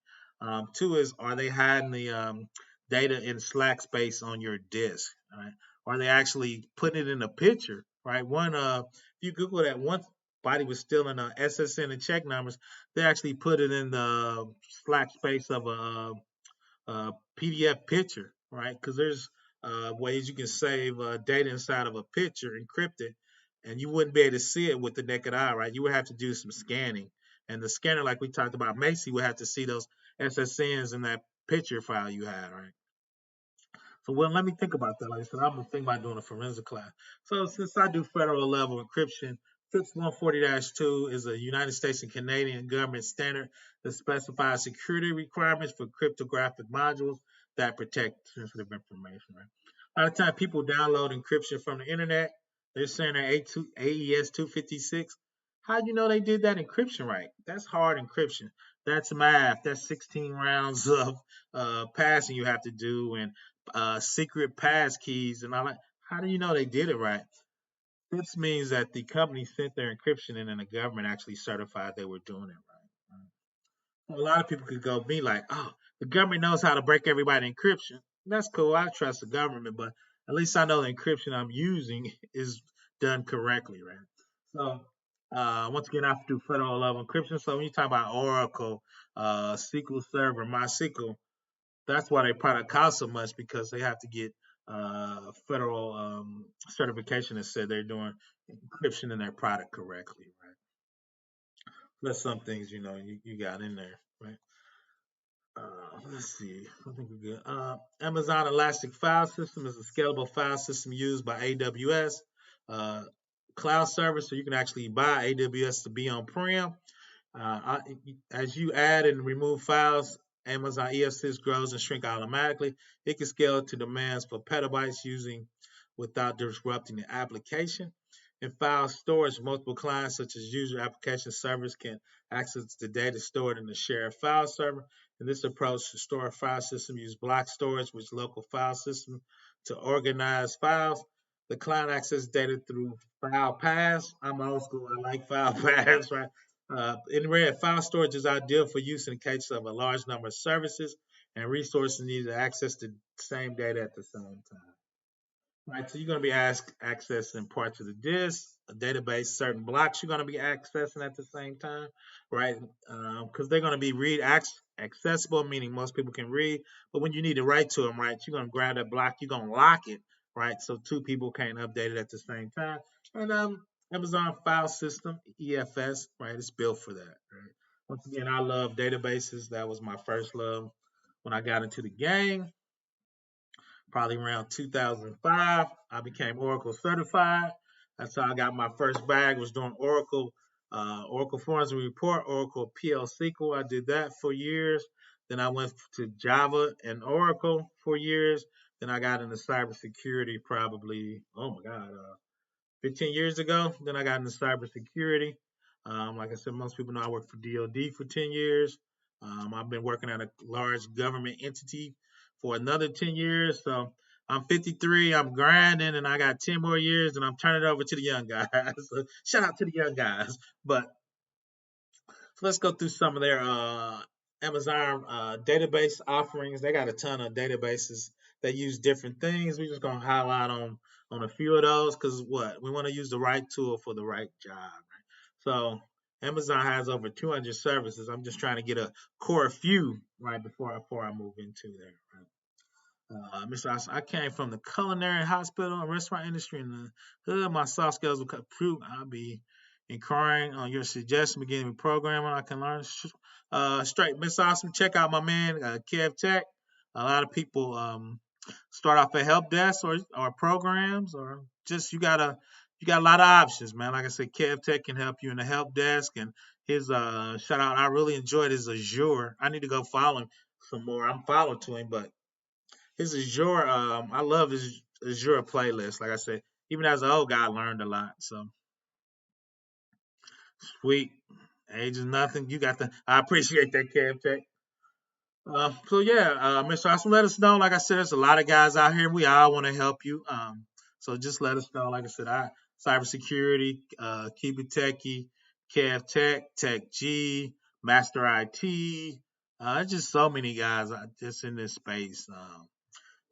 Two is, are they hiding the data in Slack space on your disk, right? Are they actually putting it in a picture, right? If you Google that, one body was stealing SSN and check numbers, they actually put it in the Slack space of a PDF picture, right? Because there's ways you can save data inside of a picture encrypted, and you wouldn't be able to see it with the naked eye, right? You would have to do some scanning, and the scanner, like we talked about, Macy, would have to see those SSNs in that picture file you had, right? So, well, let me think about that. Like I said, I'm gonna think about doing a forensic class. So, since I do federal level encryption, 140-2 is a United States and Canadian government standard that specifies security requirements for cryptographic modules that protect sensitive information. Right? A lot of times, people download encryption from the internet. They're saying they're AES 256. How do you know they did that encryption right? That's hard encryption. That's math. That's 16 rounds of passing you have to do, and secret pass keys and all that. How do you know they did it right? This means that the company sent their encryption in and the government actually certified they were doing it right. A lot of people could go be like, oh, the government knows how to break everybody encryption. That's cool. I trust the government, but at least I know the encryption I'm using is done correctly, right? So once again, I have to do federal level encryption. So when you talk about Oracle, SQL Server, MySQL, that's why their product costs so much, because they have to get federal certification that said they're doing encryption in their product correctly, right? That's some things you got in there, right? Let's see. I think we're good. Amazon Elastic File System is a scalable file system used by AWS uh, cloud service, so you can actually buy AWS to be on-prem. As you add and remove files, Amazon ES6 grows and shrink automatically. It can scale to demands for petabytes using without disrupting the application. In file storage, multiple clients such as user application servers can access the data stored in the shared file server. In this approach, the store file system uses block storage, which local file system to organize files. The client accesses data through file paths. I'm old school. I like file paths, right? In red, file storage is ideal for use in case of a large number of services and resources need to access the same data at the same time. Right, so you're going to be accessing parts of the disk, a database, certain blocks you're going to be accessing at the same time, right? Because they're going to be accessible, meaning most people can read. But when you need to write to them, right, you're going to grab that block, you're going to lock it, right? So two people can't update it at the same time. And Amazon File System, EFS, right? It's built for that, right? Once again, I love databases. That was my first love when I got into the game. Probably around 2005, I became Oracle certified. That's how I got my first bag. Was doing Oracle Forms and Report, Oracle PL SQL. I did that for years. Then I went to Java and Oracle for years. Then I got into cybersecurity probably, oh my God, 15 years ago. Then I got into cybersecurity. Like I said, most people know I worked for DoD for 10 years. I've been working at a large government entity for another 10 years. So I'm 53, I'm grinding, and I got 10 more years, and I'm turning it over to the young guys. So shout out to the young guys. But so let's go through some of their Amazon database offerings. They got a ton of databases that use different things. We're just gonna highlight on a few of those because what we want to use the right tool for the right job. Right? So Amazon has over 200 services. I'm just trying to get a core few right before I move into there. Right? Mr. I came from the culinary, hospital, and restaurant industry in the hood. My soft skills will prove I'll be inquiring on your suggestion, beginning with programming. I can learn straight. Miss Awesome, check out my man, Kev Tech. A lot of people start off at help desk or programs, or just you got a lot of options, man. Like I said, Kev Tech can help you in the help desk, and his shout out. I really enjoyed his Azure. I need to go follow him some more. I'm followed to him, but his Azure, I love his Azure playlist. Like I said, even as an old guy, I learned a lot. So sweet. Age is nothing. You got the. I appreciate that, Kev Tech. So yeah, Mr. Austin, let us know. Like I said, there's a lot of guys out here. We all want to help you. So just let us know. Like I said, cybersecurity, keep it techie, Kev Tech, Tech G, Master IT. There's just so many guys just in this space.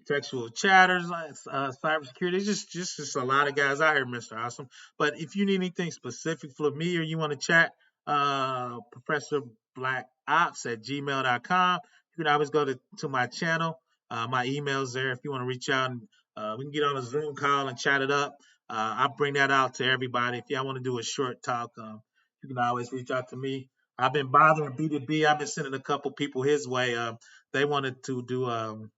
Textual chatters, cybersecurity. Just a lot of guys out here, Mr. Awesome. But if you need anything specific for me or you want to chat, Professor Black Ops at gmail.com. You can always go to my channel. My email's there if you want to reach out and we can get on a Zoom call and chat it up. I'll bring that out to everybody. If y'all want to do a short talk, you can always reach out to me. I've been bothering B2B. I've been sending a couple people his way. They wanted to do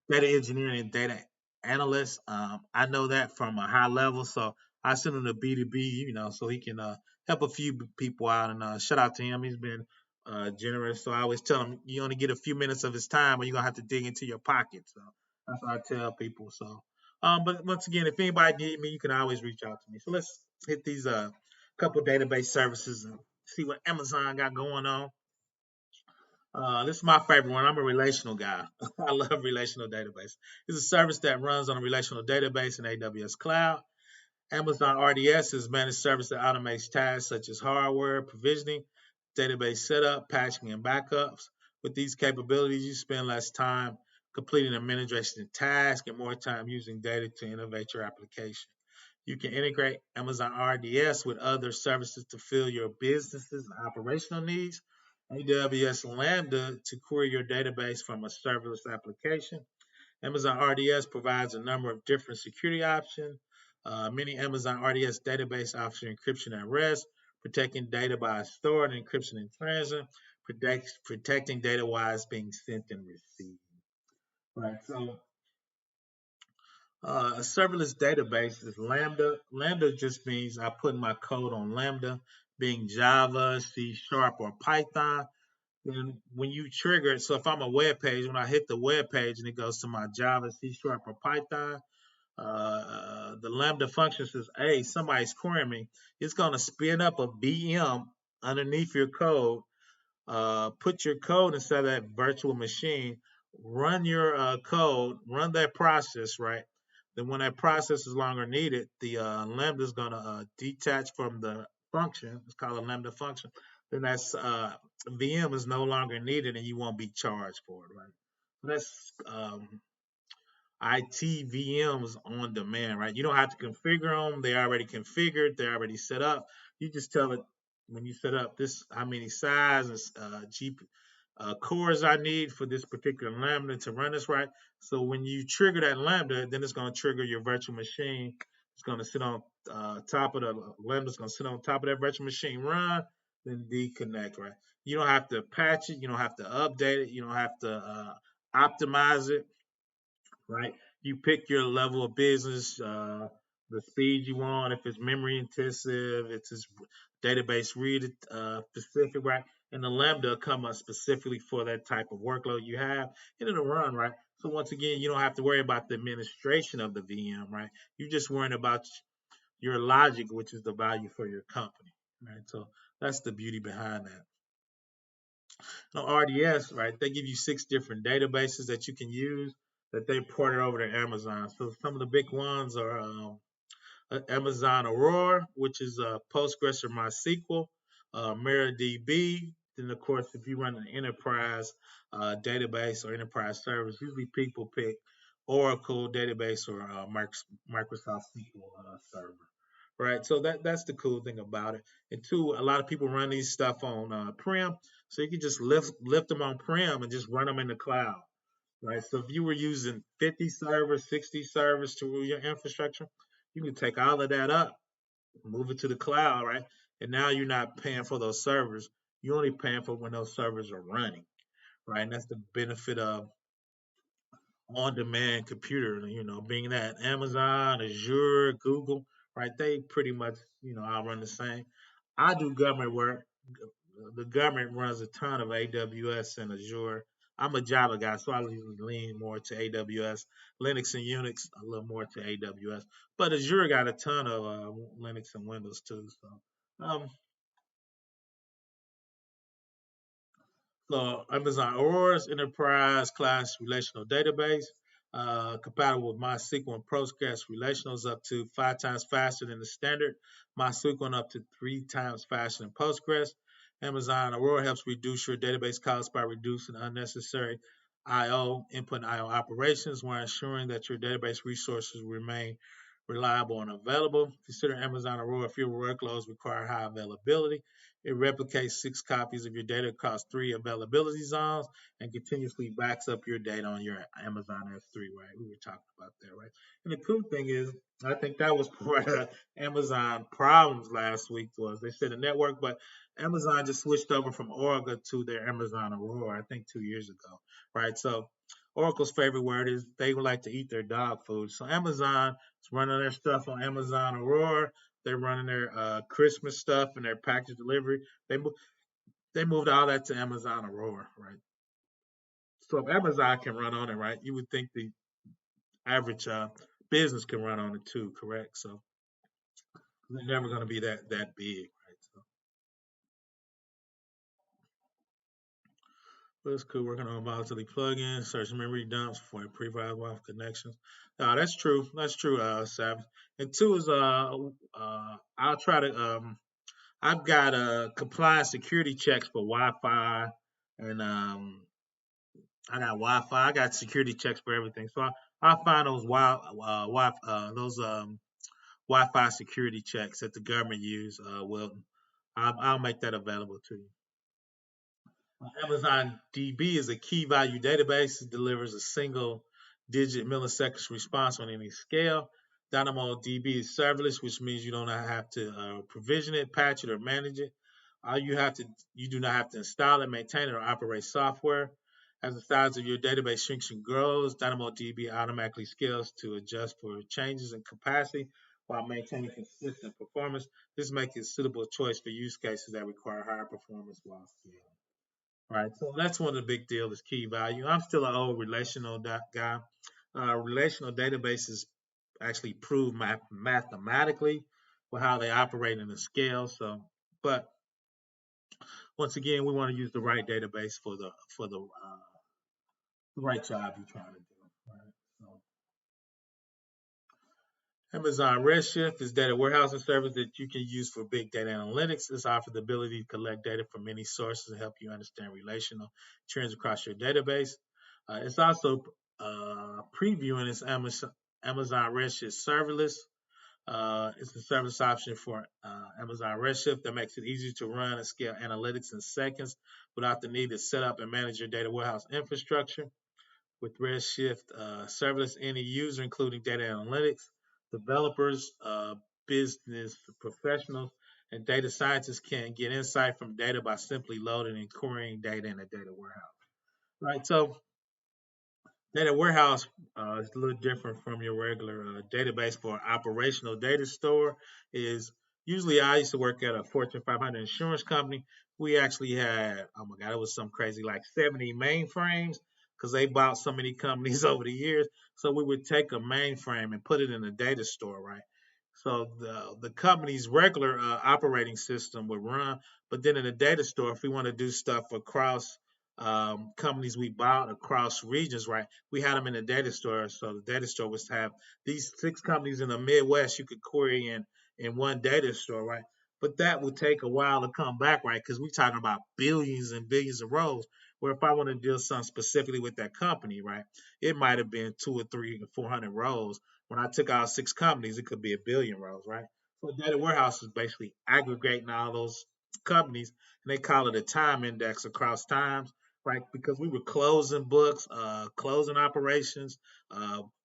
data engineering and data analyst. I know that from a high level, so I sent him to B2B, so he can help a few people out. And shout out to him. He's been generous. So I always tell him you only get a few minutes of his time, or you're gonna have to dig into your pocket. So that's what I tell people. So, but once again, if anybody need me, you can always reach out to me. So let's hit these couple database services and see what Amazon got going on. This is my favorite one. I'm a relational guy. I love relational database. It's a service that runs on a relational database in AWS Cloud. Amazon RDS is managed service that automates tasks such as hardware provisioning, database setup, patching, and backups. With these capabilities, you spend less time completing administration tasks and more time using data to innovate your application. You can integrate Amazon RDS with other services to fill your business's operational needs. AWS Lambda to query your database from a serverless application. Amazon RDS provides a number of different security options. Many Amazon RDS database offer encryption at rest, protecting data by stored, and encryption in transit, protecting data while it's being sent and received. Right. So a serverless database is Lambda. Lambda just means I put my code on Lambda, being Java, C Sharp, or Python. Then when you trigger it, so if I'm a web page, when I hit the web page and it goes to my Java, C Sharp, or Python, the Lambda function says, hey, somebody's querying me. It's going to spin up a VM underneath your code, put your code inside that virtual machine, run your code, run that process, right? Then when that process is longer needed, the Lambda is going to detach from the function. It's called a Lambda function. Then that's VM is no longer needed and you won't be charged for it, right? That's IT VMs on demand, right? You don't have to configure them. They're already configured. They're already set up. You just tell it when you set up this how many size and cores I need for this particular Lambda to run this right. So when you trigger that Lambda, then it's going to trigger your virtual machine. It's going to sit on top of the Lambda. It's going to sit on top of that virtual machine, run, then deconnect, right? You don't have to patch it. You don't have to update it. You don't have to optimize it, right? You pick your level of business, the speed you want, if it's memory intensive, if it's database read specific, right? And the Lambda come up specifically for that type of workload you have, and it'll run, right? So once again, you don't have to worry about the administration of the VM, right? You're just worrying about your logic, which is the value for your company, right? So that's the beauty behind that. Now, RDS, right? They give you 6 different databases that you can use that they ported over to Amazon. So some of the big ones are Amazon Aurora, which is Postgres or MySQL, MariaDB. Then, of course, if you run an enterprise database or enterprise service, usually people pick Oracle database or Microsoft SQL server, right? So that's the cool thing about it. And two, a lot of people run these stuff on prem, so you can just lift them on prem and just run them in the cloud, right? So if you were using 50 servers, 60 servers to rule your infrastructure, you can take all of that up, move it to the cloud, right? And now you're not paying for those servers. You're only paying for when those servers are running, right? And that's the benefit of on-demand computer. Being that Amazon, Azure, Google, right? They pretty much, all run the same. I do government work. The government runs a ton of AWS and Azure. I'm a Java guy, so I usually lean more to AWS. Linux and Unix, a little more to AWS. But Azure got a ton of Linux and Windows too. So Amazon Aurora's enterprise class relational database, compatible with MySQL and Postgres relationals up to 5 times faster than the standard MySQL and up to 3 times faster than Postgres. Amazon Aurora helps reduce your database costs by reducing unnecessary I/O input and I/O operations while ensuring that your database resources remain reliable and available. Consider Amazon Aurora if your workloads require high availability. It replicates 6 copies of your data across 3 availability zones and continuously backs up your data on your Amazon S3, right? We were talking about that, right? And the cool thing is, I think that was part of Amazon problems last week was they said the network, but Amazon just switched over from Oracle to their Amazon Aurora, I think 2 years ago, right? So Oracle's favorite word is they like to eat their dog food. So Amazon is running their stuff on Amazon Aurora. They're running their Christmas stuff and their package delivery. They moved all that to Amazon Aurora, right? So if Amazon can run on it, right, you would think the average business can run on it too, correct? So they're never going to be that big, right? So, but it's cool working on volatility plugins, search memory dumps for pre-file Wi-Fi connections. That's true. That's true, Savage. And two is I'll try to I've got compliance security checks for Wi-Fi, and I got Wi-Fi. I got security checks for everything. So I find those Wi-Fi security checks that the government use. Wilton, I'll make that available to you. Amazon DB is a key value database. It delivers a single digit milliseconds response on any scale. DynamoDB is serverless, which means you don't have to provision it, patch it, or manage it. You do not have to install it, maintain it, or operate software. As the size of your database shrinks and grows, DynamoDB automatically scales to adjust for changes in capacity while maintaining consistent performance. This makes it a suitable choice for use cases that require higher performance while scaling. Right, so that's one of the big deals is key value. I'm still an old relational guy. Relational databases actually prove mathematically for how they operate in the scale. So, but once again, we want to use the right database for the right job you're trying to do. Right? So, Amazon Redshift is data warehousing service that you can use for big data analytics. It's offers the ability to collect data from many sources and help you understand relational trends across your database. It's also previewing its Amazon Redshift serverless. It's a service option for Amazon Redshift that makes it easy to run and scale analytics in seconds without the need to set up and manage your data warehouse infrastructure. With Redshift serverless, any user, including data analytics, developers, business professionals, and data scientists can get insight from data by simply loading and querying data in a data warehouse. Right. So data warehouse is a little different from your regular database for operational data store. Is usually I used to work at a Fortune 500 insurance company. We actually had, oh my God, it was some crazy like 70 mainframes because they bought so many companies over the years. So we would take a mainframe and put it in a data store, right? So the company's regular operating system would run, but then in the data store, if we want to do stuff across companies we bought across regions, right? We had them in the data store. So the data store was to have these 6 companies in the Midwest you could query in one data store, right? But that would take a while to come back, right? Because we're talking about billions and billions of rows. Where if I want to do something specifically with that company, right, it might have been 200 or 300 or 400 rows. When I took out 6 companies, it could be a billion rows, right? So data warehouse is basically aggregating all those companies, and they call it a time index across times, right? Because we were closing books, closing operations.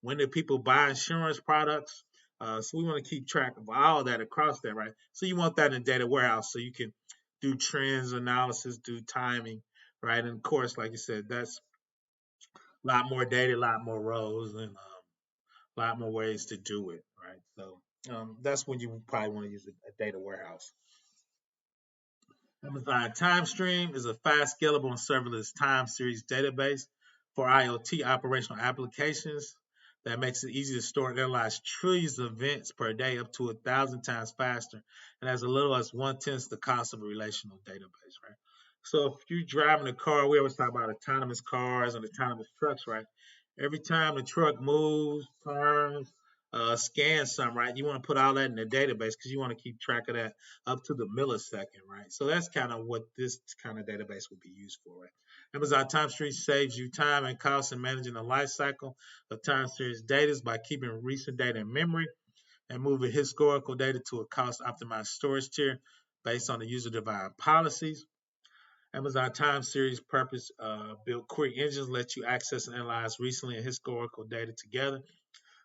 When did people buy insurance products? So we want to keep track of all of that across there, right? So you want that in data warehouse so you can do trends analysis, do timing, right? And of course, like you said, that's A lot more data, a lot more rows, and a lot more ways to do it, right? So that's when you probably want to use a data warehouse. Amazon TimeStream is a fast, scalable, and serverless time series database for IoT operational applications that makes it easy to store and analyze trillions of events per day, up to 1,000 times faster, and as little as 1/10 the cost of a relational database, right? So if you're driving a car, we always talk about autonomous cars and autonomous trucks, right? Every time the truck moves, turns, scans something, right? You want to put all that in the database because you want to keep track of that up to the millisecond, right? So that's kind of what this kind of database would be used for, right? Amazon Time Series saves you time and cost in managing the life cycle of time series data by keeping recent data in memory and moving historical data to a cost optimized storage tier based on the user defined policies. Amazon Time Series purpose built query engines let you access and analyze recently and historical data together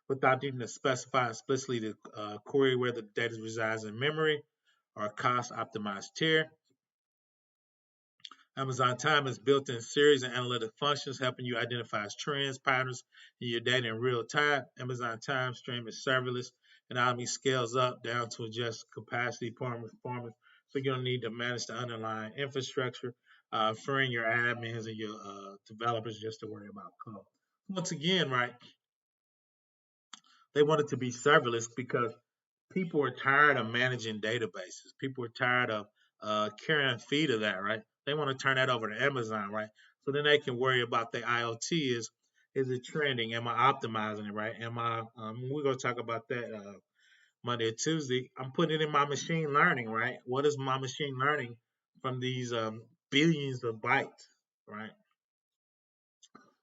without needing to specify explicitly the query where the data resides in memory or a cost optimized tier. Amazon Time has built-in series and analytic functions helping you identify trends, patterns in your data in real time. Amazon Time Stream is serverless and automatically scales up down to adjust capacity, performance, so you don't need to manage the underlying infrastructure, freeing your admins and your developers just to worry about code. Once again, right, they want it to be serverless because people are tired of managing databases. People are tired of carrying feed of that, right? They want to turn that over to Amazon, right? So then they can worry about the IoT is it trending? Am I optimizing it, right? Am I? We're gonna talk about that Monday or Tuesday. I'm putting it in my machine learning, right? What is my machine learning from these billions of bytes, right?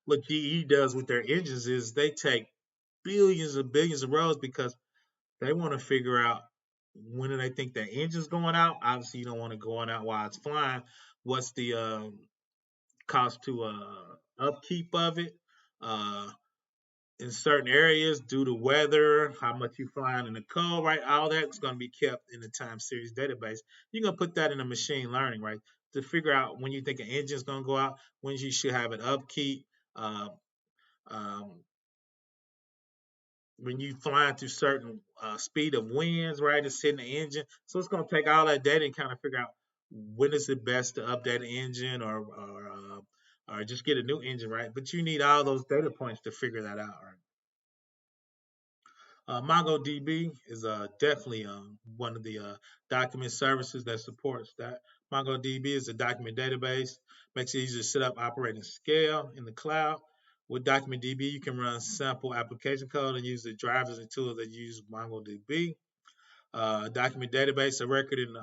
What GE does with their engines is they take billions of rows because they want to figure out when do they think the engine's going out. Obviously, you don't want it going out while it's flying. What's the cost to upkeep of it? Uh, in certain areas, due to weather, how much you flying in the cold, right? All that's going to be kept in the time series database. You're going to put that in a machine learning, right? To figure out when you think an engine's going to go out, when you should have it upkeep, uh, um, when you flying through certain speed of winds, right? It's hitting the engine. So it's going to take all that data and kind of figure out when is it best to update the engine or just get a new engine, right? But you need all those data points to figure that out, right? MongoDB is definitely one of the document services that supports that. MongoDB is a document database, makes it easy to set up, operate, and scale in the cloud. With DocumentDB, you can run sample application code and use the drivers and tools that use MongoDB. Document database, a record in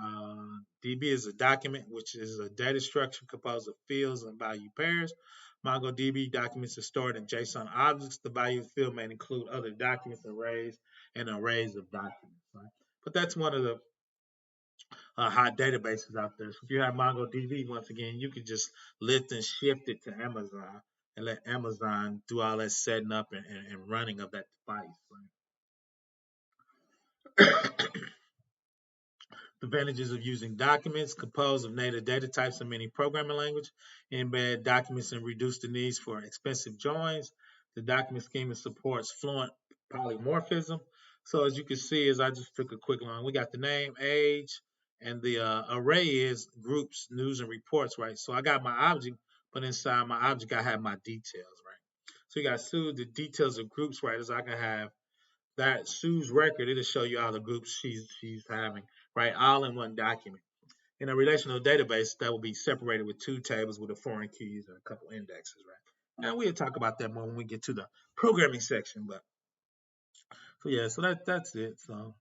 DB is a document, which is a data structure composed of fields and value pairs. MongoDB documents are stored in JSON objects. The value field may include other documents, arrays, and arrays of documents. Right? But that's one of the hot databases out there. So if you have MongoDB, once again, you can just lift and shift it to Amazon and let Amazon do all that setting up and running of that device. Right? Advantages of using documents composed of native data types in many programming language, embed documents and reduce the needs for expensive joins. The document schema supports fluent polymorphism. So as you can see, as I just took a quick line, we got the name, age, and the array is groups, news, and reports, right? So I got my object, but inside my object, I have my details, right? So you got the details of groups, right? As I can have that Sue's record, it'll show you all the groups she's having, right? All in one document. In a relational database, that will be separated with two tables with the foreign keys and a couple indexes, right? Now we'll talk about that more when we get to the programming section. But so yeah, so that's it. So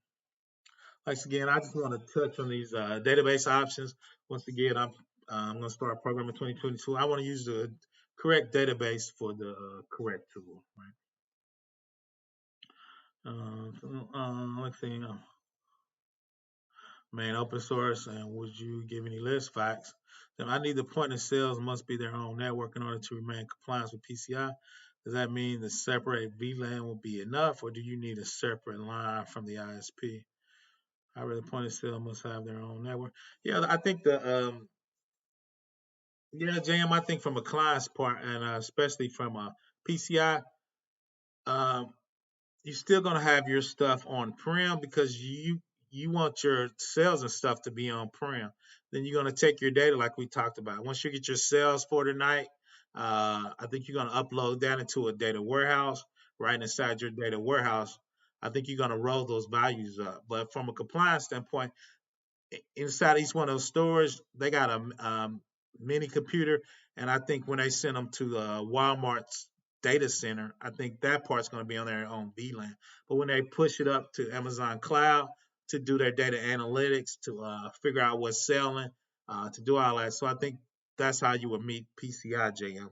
once again, I just want to touch on these database options. Once again, I'm going to start programming 2022. I want to use the correct database for the correct tool, right? Let's see. Man, open source, and would you give any list facts? Then I need the point of sales must be their own network in order to remain in compliance with PCI. Does that mean the separate VLAN will be enough, or do you need a separate line from the ISP? However, the point of sale must have their own network. Yeah, I think yeah, JM, I think from a client's part, and especially from a PCI, um, you're still gonna have your stuff on prem because you want your cells and stuff to be on prem. Then you're gonna take your data like we talked about. Once you get your cells for tonight, I think you're gonna upload that into a data warehouse. Right inside your data warehouse, I think you're gonna roll those values up. But from a compliance standpoint, inside each one of those stores, they got a mini computer, and I think when they send them to Walmart's data center, I think that part's going to be on their own VLAN. But when they push it up to Amazon Cloud to do their data analytics, to figure out what's selling, to do all that, so I think that's how you would meet PCI JM,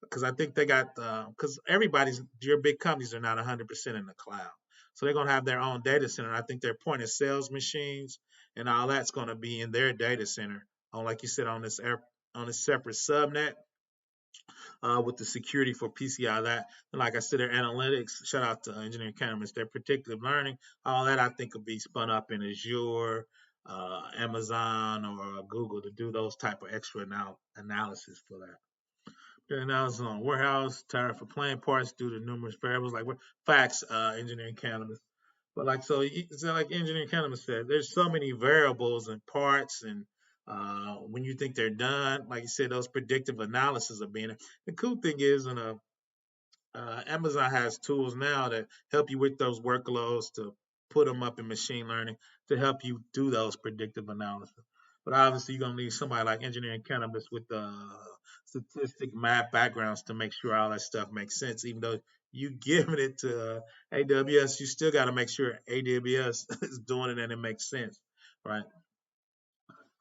because I think they got because everybody's your big companies are not 100% in the cloud, so they're gonna have their own data center. I think their point of sales machines and all that's gonna be in their data center on, like you said, on this separate subnet with the security for PCI. That, and like I said, their analytics. Shout out to Engineering Cannabis. Their predictive learning, all that I think will be spun up in Azure, Amazon, or Google to do those type of extra analysis for that. The analysis on warehouse, tariff for playing parts due to numerous variables like facts, engineering cannabis. But like so like engineering cannabis said, there's so many variables and parts, and when you think they're done, like you said, those predictive analysis are being. The cool thing is, in a Amazon has tools now that help you with those workloads to put them up in machine learning to help you do those predictive analysis. But obviously, you're gonna need somebody like engineering cannabis with the statistic math backgrounds to make sure all that stuff makes sense. Even though you giving it to AWS, you still got to make sure AWS is doing it and it makes sense, right?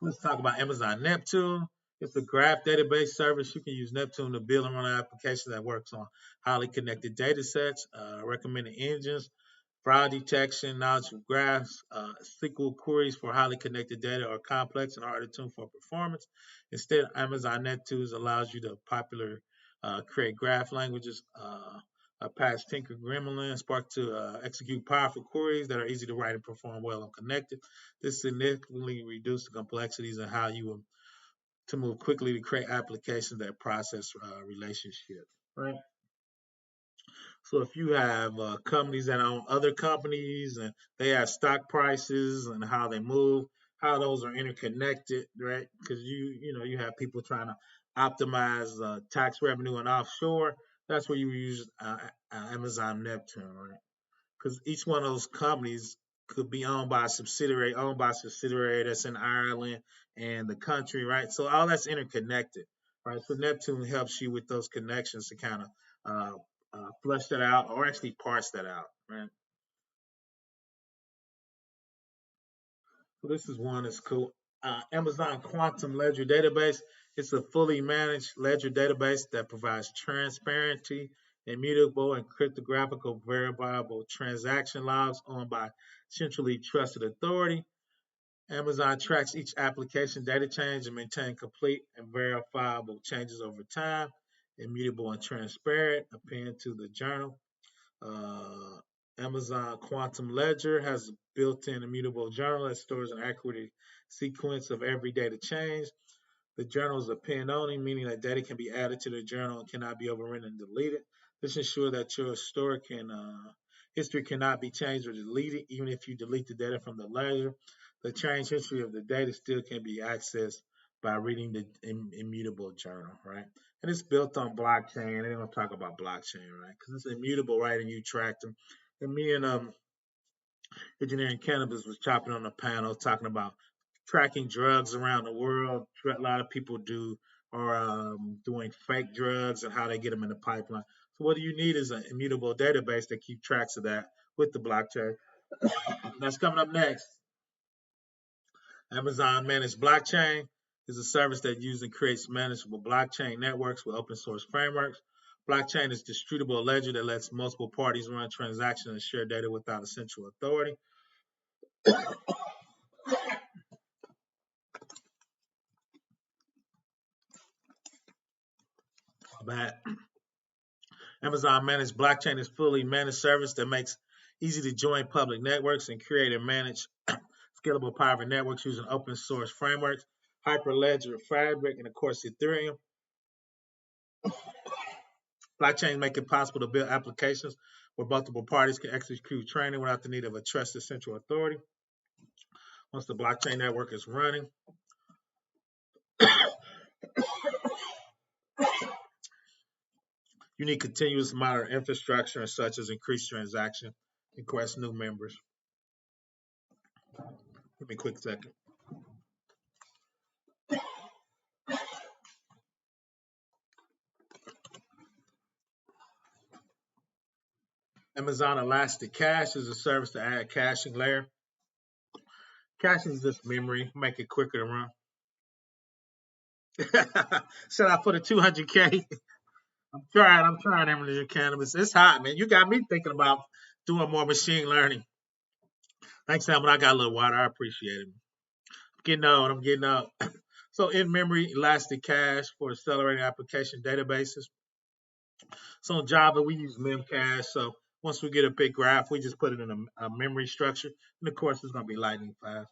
Let's talk about Amazon Neptune. It's a graph database service. You can use Neptune to build and run an application that works on highly connected data sets, recommended engines, fraud detection, knowledge of graphs, SQL queries for highly connected data are complex and hard to tune for performance. Instead, Amazon Neptune allows you to create graph languages, Apache Tinker Gremlin, Spark to execute powerful queries that are easy to write and perform well and connected. This significantly reduces the complexities and how you will to move quickly to create applications that process relationships. Right. So if you have companies that own other companies and they have stock prices and how they move, how those are interconnected, right? Because you have people trying to optimize tax revenue and offshore. That's where you use Amazon Neptune, right? Because each one of those companies could be owned by a subsidiary that's in Ireland and the country, right? So all that's interconnected, right? So Neptune helps you with those connections to kind of flesh that out or actually parse that out, right? So this is one that's cool. Amazon Quantum Ledger Database. It's a fully managed ledger database that provides transparency, immutable, and cryptographical verifiable transaction logs owned by centrally trusted authority. Amazon tracks each application data change and maintain complete and verifiable changes over time, immutable and transparent, append to the journal. Uh, Amazon Quantum Ledger has a built-in immutable journal that stores an accurate sequence of every data change. The journal is append only, meaning that data can be added to the journal and cannot be overwritten and deleted. This ensures that your history cannot be changed or deleted, even if you delete the data from the ledger. The change history of the data still can be accessed by reading the immutable journal, right? And it's built on blockchain. They're gonna talk about blockchain, right? Because it's immutable, right? And you track them. And me and engineering cannabis was chopping on the panel talking about tracking drugs around the world. A lot of people are doing fake drugs and how they get them in the pipeline. So what you need is an immutable database that keep tracks of that with the blockchain. That's coming up next. Amazon Managed Blockchain is a service that uses and creates manageable blockchain networks with open source frameworks. Blockchain is a distributable ledger that lets multiple parties run transactions and share data without a central authority. Bad. Amazon Managed Blockchain is a fully managed service that makes easy to join public networks and create and manage scalable private networks using open source frameworks, Hyperledger, Fabric, and of course Ethereum. Blockchain make it possible to build applications where multiple parties can execute training without the need of a trusted central authority. Once the blockchain network is running, you need continuous monitoring infrastructure such as increased transaction and request new members. Give me a quick second. Amazon Elastic Cache is a service to add caching layer. Caching is just memory, make it quicker to run. Should I put a 200K? I'm trying Emerald Cannabis. It's hot, man. You got me thinking about doing more machine learning. Thanks, Sam, but I got a little water. I appreciate it. I'm getting out. So in-memory elastic cache for accelerating application databases. So in Java, we use memcache. So once we get a big graph, we just put it in a memory structure. And of course, it's going to be lightning fast.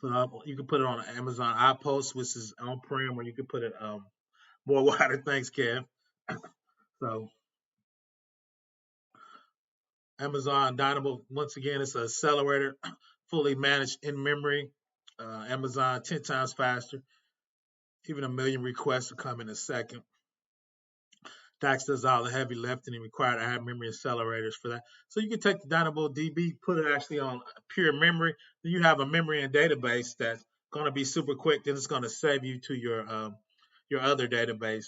So you can put it on Amazon iPost, which is on-prem, or you can put it more water. Thanks, Kev. So Amazon Dynamo, once again, it's an accelerator, fully managed in memory. Amazon 10 times faster. Even 1 million requests will come in a second. DAX does all the heavy lifting and require to have memory accelerators for that. So you can take the DynamoDB, put it actually on pure memory. Then you have a memory and database that's going to be super quick. Then it's going to save you to your other database,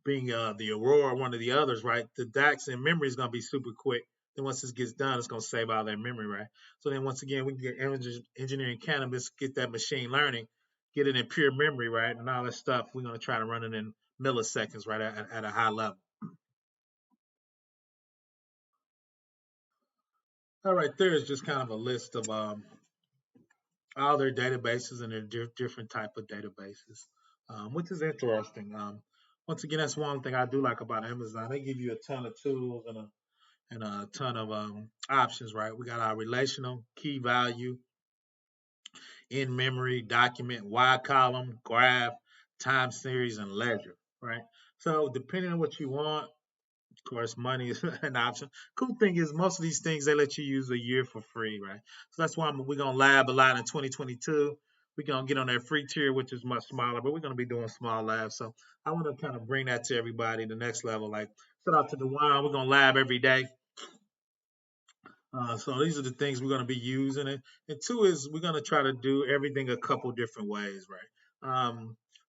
being the Aurora, one of the others, right? The DAX in memory is going to be super quick. Then once this gets done, it's going to save all that memory, right? So then once again, we can get engineering cannabis, get that machine learning, get it in pure memory, right? And all that stuff, we're going to try to run it in milliseconds, right, at a high level. All right, there is just kind of a list of all their databases and their different type of databases, which is interesting. Once again, that's one thing I do like about Amazon. They give you a ton of tools and a ton of options, right? We got our relational, key value, in memory, document, wide column, graph, time series, and ledger, right? So depending on what you want, of course, money is an option. Cool thing is most of these things they let you use a year for free, right? So that's why we're gonna lab a lot in 2022. We're gonna get on that free tier, which is much smaller, but we're gonna be doing small labs. So I want to kind of bring that to everybody, the next level. Like shout out to the one, we're gonna lab every day. So these are the things we're going to be using. And two is we're going to try to do everything a couple different ways, right?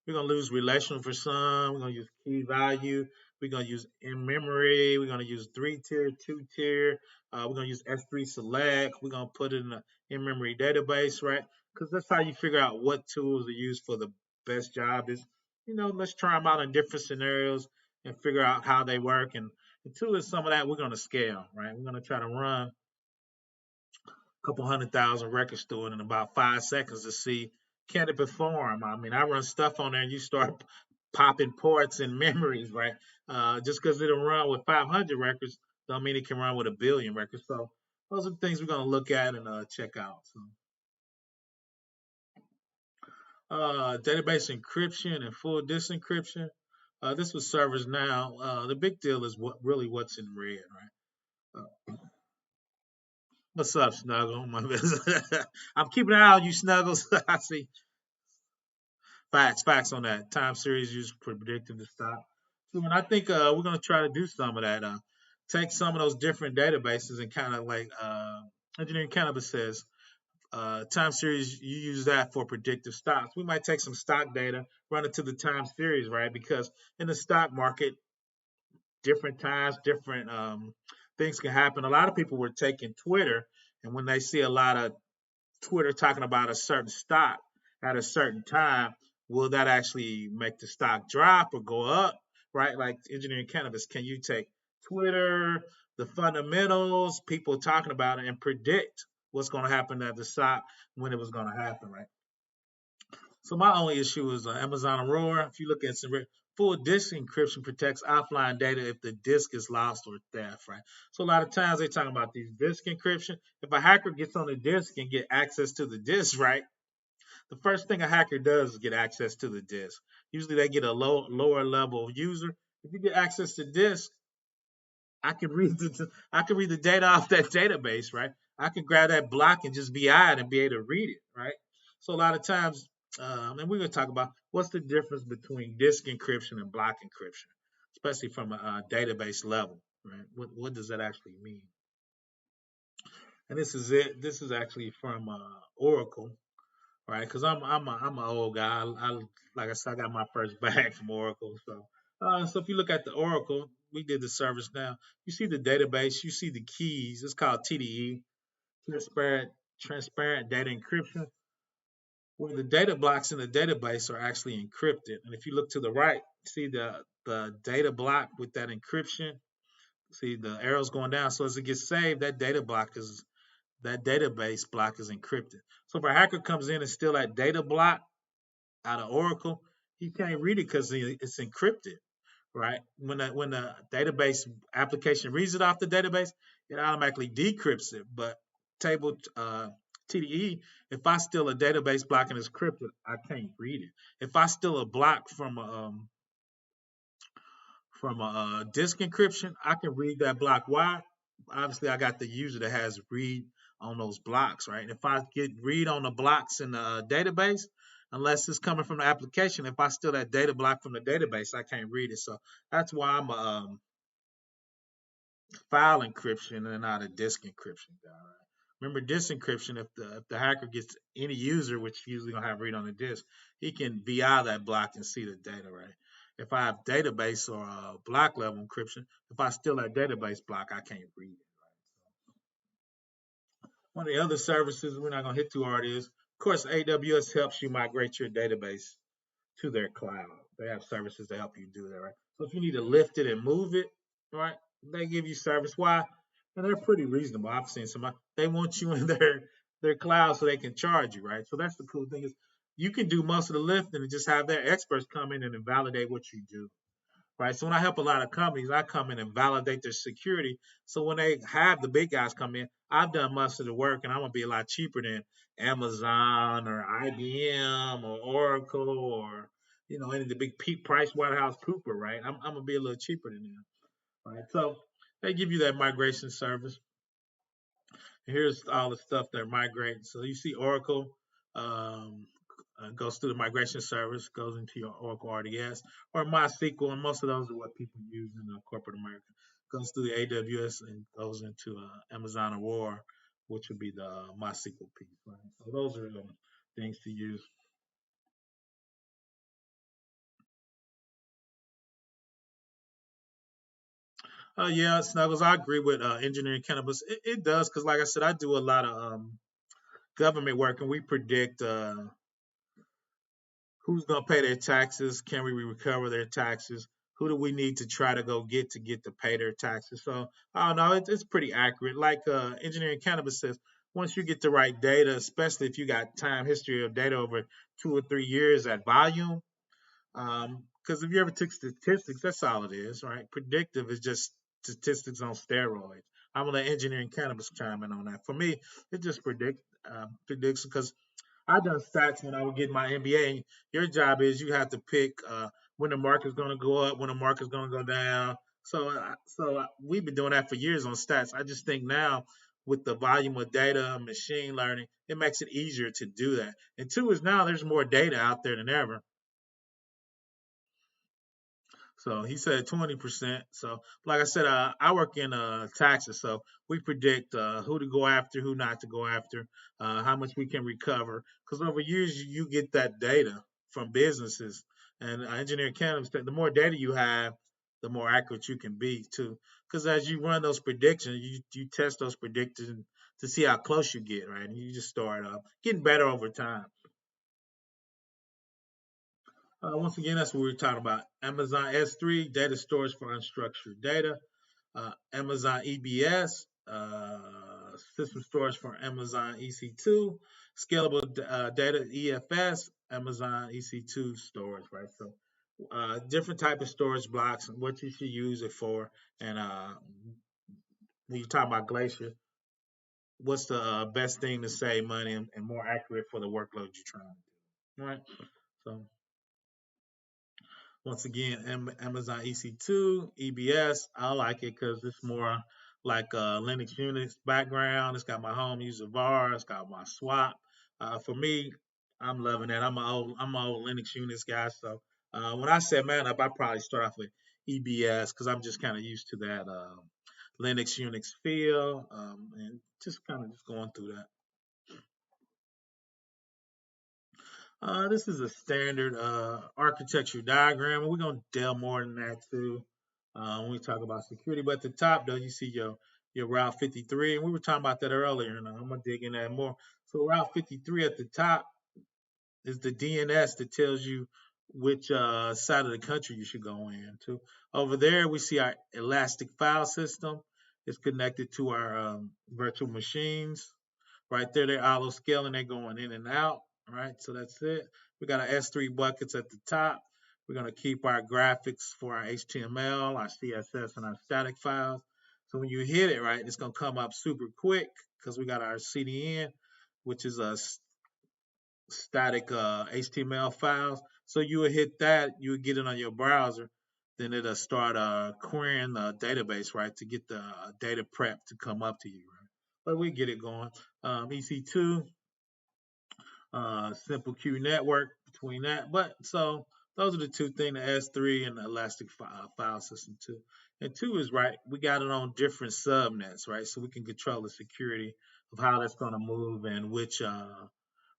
We're going to use relational for some. We're going to use key value. We're going to use in memory. We're going to use 3-tier, 2-tier. We're going to use S3 select. We're going to put it in an in memory database, right? Because that's how you figure out what tools to use for the best job. Is let's try them out in different scenarios and figure out how they work. And two is some of that we're going to scale, right? We're going to try to run couple 100,000 records through it in about 5 seconds to see can it perform. I mean, I run stuff on there and you start popping ports and memories, right? Just because it'll run with 500 records don't mean it can run with 1 billion records. So those are the things we're going to look at and check out. So, database encryption and full disk encryption. This was servers now. The big deal is what's in red, right? What's up, Snuggle? I'm keeping an eye on you, Snuggles. I see. Facts on that. Time series used for predicting the stop. So, and I think we're going to try to do some of that. Take some of those different databases and kind of like Engineering Cannabis says, time series, you use that for predictive stocks. We might take some stock data, run it to the time series, right? Because in the stock market, different times, different things can happen. A lot of people were taking Twitter, and when they see a lot of Twitter talking about a certain stock at a certain time, will that actually make the stock drop or go up? Right? Like engineering cannabis, can you take Twitter, the fundamentals, people talking about it, and predict what's going to happen at the stock when it was going to happen, right? So my only issue is Amazon Aurora. If you look at some full disk encryption protects offline data if the disk is lost or theft, right? So a lot of times they're talking about these disk encryption. If a hacker gets on the disk and get access to the disk, right? The first thing a hacker does is get access to the disk. Usually they get a lower level user. If you get access to disk, I can read the data off that database, right? I can grab that block and just VI it and be able to read it, right? So a lot of times, and we're gonna talk about what's the difference between disk encryption and block encryption, especially from a database level, right? What does that actually mean? And this is it. This is actually from Oracle, right? Because I'm an old guy. Like I said, I got my first bag from Oracle. So if you look at the Oracle, we did the service now. You see the database. You see the keys. It's called TDE, transparent data encryption, where the data blocks in the database are actually encrypted. And if you look to the right, see the data block with that encryption. See the arrows going down. So as it gets saved, that database block is encrypted. So if a hacker comes in and steal that data block out of Oracle, he can't read it because it's encrypted, right? When the database application reads it off the database, it automatically decrypts it. But table TDE, if I steal a database block and it's encrypted, I can't read it. If I steal a block from a disk encryption, I can read that block. Why? Obviously, I got the user that has read on those blocks, right? And if I get read on the blocks in the database, unless it's coming from the application, if I steal that data block from the database, I can't read it. So that's why I'm a file encryption and not a disk encryption guy. Right? Remember, disk encryption, if the hacker gets any user, which usually gonna have read on the disk, he can VI that block and see the data, right? If I have database or block level encryption, if I steal that database block, I can't read it. One of the other services we're not gonna hit too hard is, of course, AWS helps you migrate your database to their cloud. They have services to help you do that, right? So if you need to lift it and move it, right, they give you service. Why? And they're pretty reasonable. I've seen some. They want you in their cloud so they can charge you, right? So that's the cool thing is you can do most of the lifting and just have their experts come in and validate what you do, right? So when I help a lot of companies, I come in and validate their security. So when they have the big guys come in, I've done most of the work, and I'm gonna be a lot cheaper than Amazon or IBM or Oracle or any of the big Price Waterhouse Cooper, right? I'm gonna be a little cheaper than them, right? So they give you that migration service. Here's all the stuff they're migrating. So you see Oracle um, goes through the migration service, goes into your Oracle RDS or MySQL, and most of those are what people use in corporate America. Goes through the AWS and goes into Amazon Aurora, which would be the MySQL piece. Right? So those are the things to use. Yeah, Snuggles, I agree with engineering cannabis. It does because, like I said, I do a lot of government work, and we predict who's going to pay their taxes? Can we recover their taxes? Who do we need to try to go get to pay their taxes? So I don't know. It's pretty accurate. Like engineering cannabis says, once you get the right data, especially if you got time history of data over 2 or 3 years at volume, because if you ever took statistics, that's all it is, right? Predictive is just statistics on steroids. I'm gonna let engineering cannabis chime in on that. For me, it just predicts because I done stats when I would get my MBA. Your job is you have to pick when the market's going to go up, when the market's going to go down. So we've been doing that for years on stats. I just think now with the volume of data, machine learning, it makes it easier to do that. And two is now there's more data out there than ever. So he said 20%. So, like I said, I work in taxes. So we predict who to go after, who not to go after, how much we can recover. Because over years, you get that data from businesses. And engineering cannabis, the more data you have, the more accurate you can be, too. Because as you run those predictions, you test those predictions to see how close you get, right? And you just start getting better over time. Once again, that's what we were talking about. Amazon S3, data storage for unstructured data. Amazon EBS, system storage for Amazon EC2. Scalable data EFS, Amazon EC2 storage, right? So different type of storage blocks and what you should use it for. And when you talk about Glacier, what's the best thing to save money and more accurate for the workload you're trying to do? right? So once again, Amazon EC2, EBS, I like it because it's more like a Linux Unix background. It's got my home user var. It's got my swap. For me, I'm loving it. I'm an old Linux Unix guy. So when I set man up, I probably start off with EBS because I'm just kind of used to that Linux Unix feel and just kind of just going through that. This is a standard architecture diagram, and we're going to delve more than that too when we talk about security. But at the top, though, you see your Route 53, and we were talking about that earlier, and I'm going to dig in that more. So Route 53 at the top is the DNS that tells you which side of the country you should go into. Over there, we see our elastic file system. It's connected to our virtual machines. Right there, they're auto scaling, they're going in and out. Right, so that's it. We got our S3 buckets at the top. We're going to keep our graphics for our HTML, our CSS, and our static files. So when you hit it, right, it's going to come up super quick because we got our CDN, which is a static HTML files. So you would hit that, you would get it on your browser, then it'll start querying the database, right, to get the data prep to come up to you, right? But we get it going. EC2, simple queue network between that. But so those are the two things, the S3 and the elastic file system too. And two is right, we got it on different subnets, right? So we can control the security of how that's going to move and which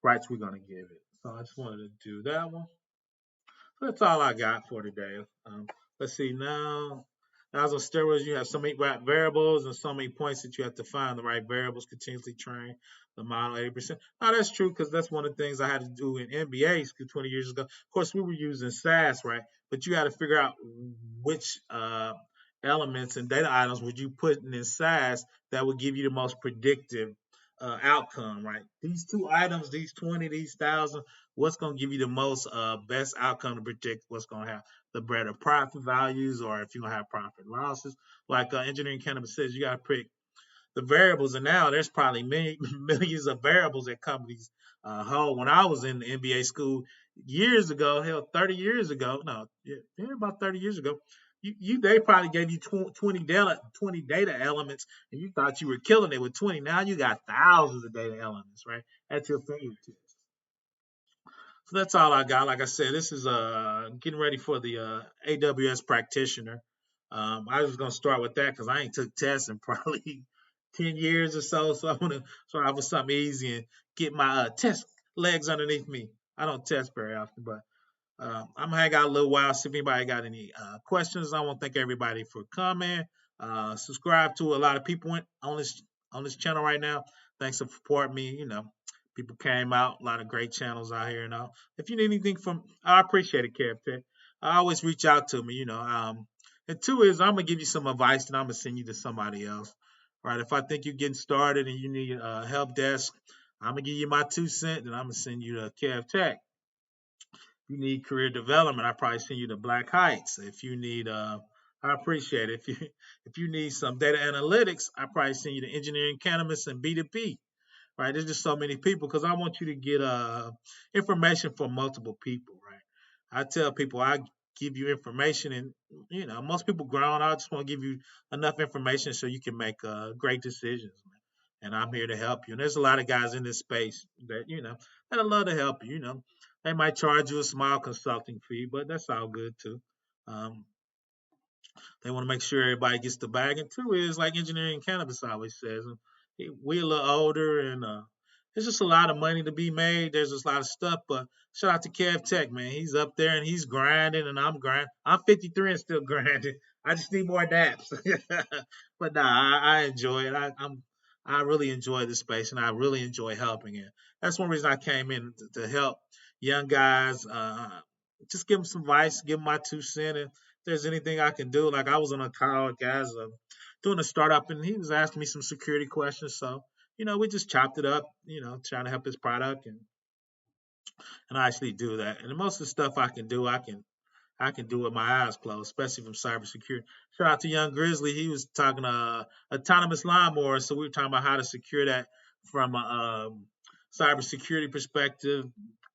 rights we're going to give it. So I just wanted to do that one. So that's all I got for today. Let's see now. As on steroids, you have so many variables and so many points that you have to find the right variables, continuously train the model 80%. Now that's true because that's one of the things I had to do in NBA 20 years ago. Of course, we were using SAS, right? But you had to figure out which elements and data items would you put in SAS that would give you the most predictive outcome, right? These two items, these 20, these 1,000, what's going to give you the most best outcome to predict what's going to have the better profit values or if you're going to have profit losses. Like engineering cannabis says, you got to pick the variables, and now there's probably millions of variables that companies hold. When I was in the MBA school years ago, hell, 30 years ago, no, yeah, about 30 years ago, they probably gave you 20 data elements, and you thought you were killing it with 20. Now you got thousands of data elements, right, at your fingertips. So that's all I got. Like I said, this is getting ready for the AWS practitioner. I was gonna start with that because I ain't took tests in probably 10 years or so. So I want to start off with something easy and get my test legs underneath me. I don't test very often, but I'm gonna hang out a little while, see if anybody got any questions. I want to thank everybody for coming. Subscribe to a lot of people on this channel right now. Thanks for supporting me. People came out, a lot of great channels out here. If you need anything from, I appreciate it, Captain. I always reach out to me. And two is I'm gonna give you some advice, and I'm gonna send you to somebody else. Right? If I think you're getting started and you need a help desk, I'm gonna give you my 2 cents, and I'm gonna send you to Kev Tech. You need career development, I probably send you to Black Heights. If you need, I appreciate it. If you need some data analytics, I probably send you to Engineering Cannabis and B2B. Right? There's just so many people because I want you to get information from multiple people. Right? I tell people I give you information, and most people grown. I just want to give you enough information so you can make great decisions. And I'm here to help you. And there's a lot of guys in this space that that I love to help you. They might charge you a small consulting fee, but that's all good too. Um, they want to make sure everybody gets the bag. And two is like engineering cannabis always says, we're a little older and there's just a lot of money to be made. There's just a lot of stuff. But shout out to Kev Tech, man. He's up there and he's grinding and I'm grinding. I'm 53 and still grinding. I just need more naps. But nah, I enjoy it. I really enjoy this space and I really enjoy helping it. That's one reason I came in to help young guys. Just give them some advice, give them my 2 cents. If there's anything I can do, like I was on a call with guys doing a startup, and he was asking me some security questions. So, we just chopped it up, trying to help his product, and I actually do that. And most of the stuff I can do, I can do with my eyes closed, especially from cybersecurity. Shout out to Young Grizzly. He was talking autonomous lawnmower, so we were talking about how to secure that from a cybersecurity perspective,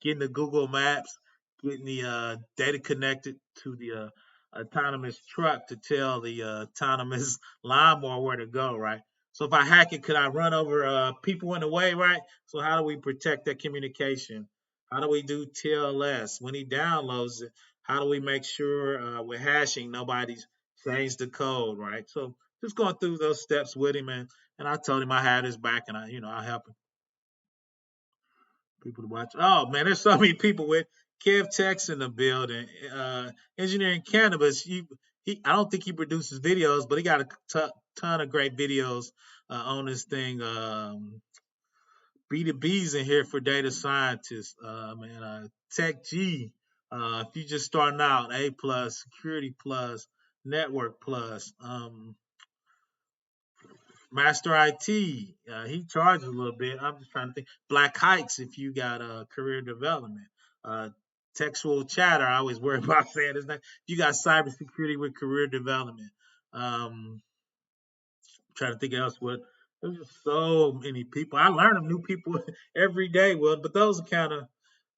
getting the Google Maps, getting the data connected to the autonomous truck to tell the autonomous lawnmower where to go, right? So if I hack it, could I run over people in the way, right? So how do we protect that communication? How do we do TLS when he downloads it? How do we make sure with hashing nobody's changed the code, right? So just going through those steps with him, and I told him I had his back, and I help him. People to watch. Oh man, there's so many people with Kev Tech's in the building. Engineering Cannabis. I don't think he produces videos, but he got a ton of great videos on this thing. B2B's in here for data scientists. Man, Tech G. If you just starting out, A plus, Security plus, Network plus. Master IT, he charges a little bit. I'm just trying to think. Black Hikes, if you got career development. Textual Chatter, I always worry about saying his name. You got cybersecurity with career development. Trying to think else what. There's just so many people. I learn of new people every day. Well, but those are kind of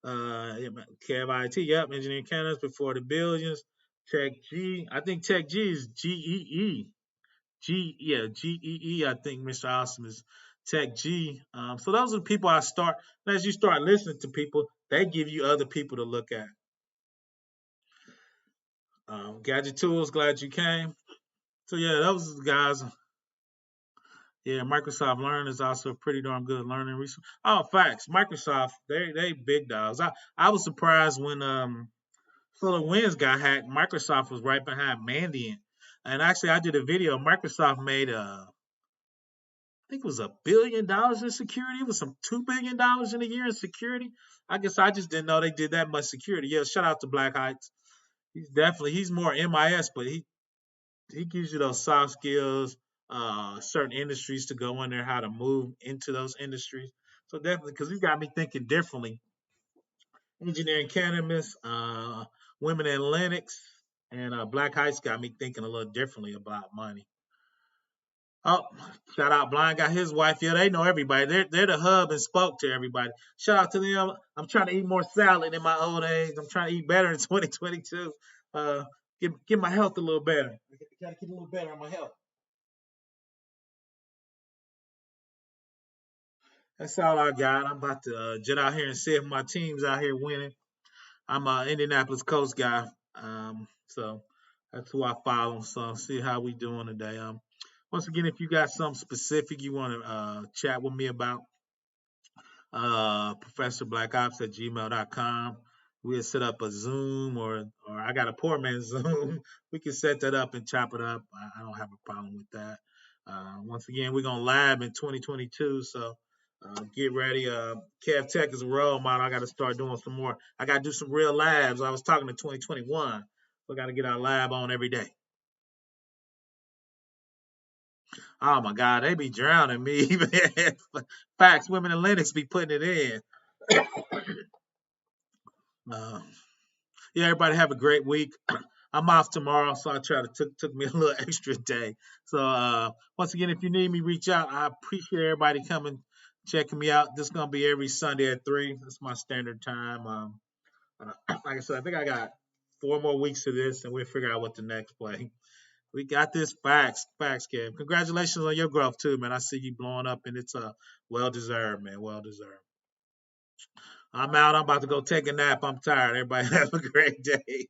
Kev IT, yep, engineering candidates before the billions. Tech G, I think Tech G is GEE. GEE. I think Mr. Austin is Tech G. So those are the people I start. As you start listening to people, they give you other people to look at. Gadget Tools, glad you came. So yeah, those are the guys. Yeah, Microsoft Learn is also a pretty darn good learning resource. Oh, facts. Microsoft, they big dogs. I was surprised when SolarWinds got hacked. Microsoft was right behind Mandiant. And actually, I did a video. Microsoft made I think it was $1 billion in security. It was some $2 billion in a year in security. I guess I just didn't know they did that much security. Yeah, shout out to Black Heights. He's more MIS, but he gives you those soft skills, certain industries to go in there, how to move into those industries. So definitely, because he got me thinking differently. Engineering cannabis, women in Linux, and Black Heights got me thinking a little differently about money. Oh, shout out Blind got his wife. Yeah, they know everybody. They're the hub and spoke to everybody. Shout out to them. I'm trying to eat more salad in my old age. I'm trying to eat better in 2022. Get my health a little better. I gotta get a little better on my health. That's all I got. I'm about to jet out here and see if my team's out here winning. I'm a Indianapolis Coast guy, so that's who I follow. So see how we doing today. Once again, if you got something specific you want to chat with me about, professorblackops at gmail.com. We'll set up a Zoom or I got a poor man's Zoom. We can set that up and chop it up. I don't have a problem with that. Once again, we're going to lab in 2022. So get ready. Kev Tech is a role model. I got to start doing some more. I got to do some real labs. I was talking to 2021. We got to get our lab on every day. Oh my God, they be drowning me. Facts, women in Linux be putting it in. Uh, yeah, everybody have a great week. I'm off tomorrow, so I try to took me a little extra day. So once again, if you need me, reach out. I appreciate everybody coming, checking me out. This is gonna be every Sunday at 3. That's my standard time. Like I said, I think I got 4 more weeks of this, and we'll figure out what the next play. We got this. Facts, Kev. Congratulations on your growth too, man. I see you blowing up, and it's well deserved, man. Well deserved. I'm out. I'm about to go take a nap. I'm tired. Everybody have a great day.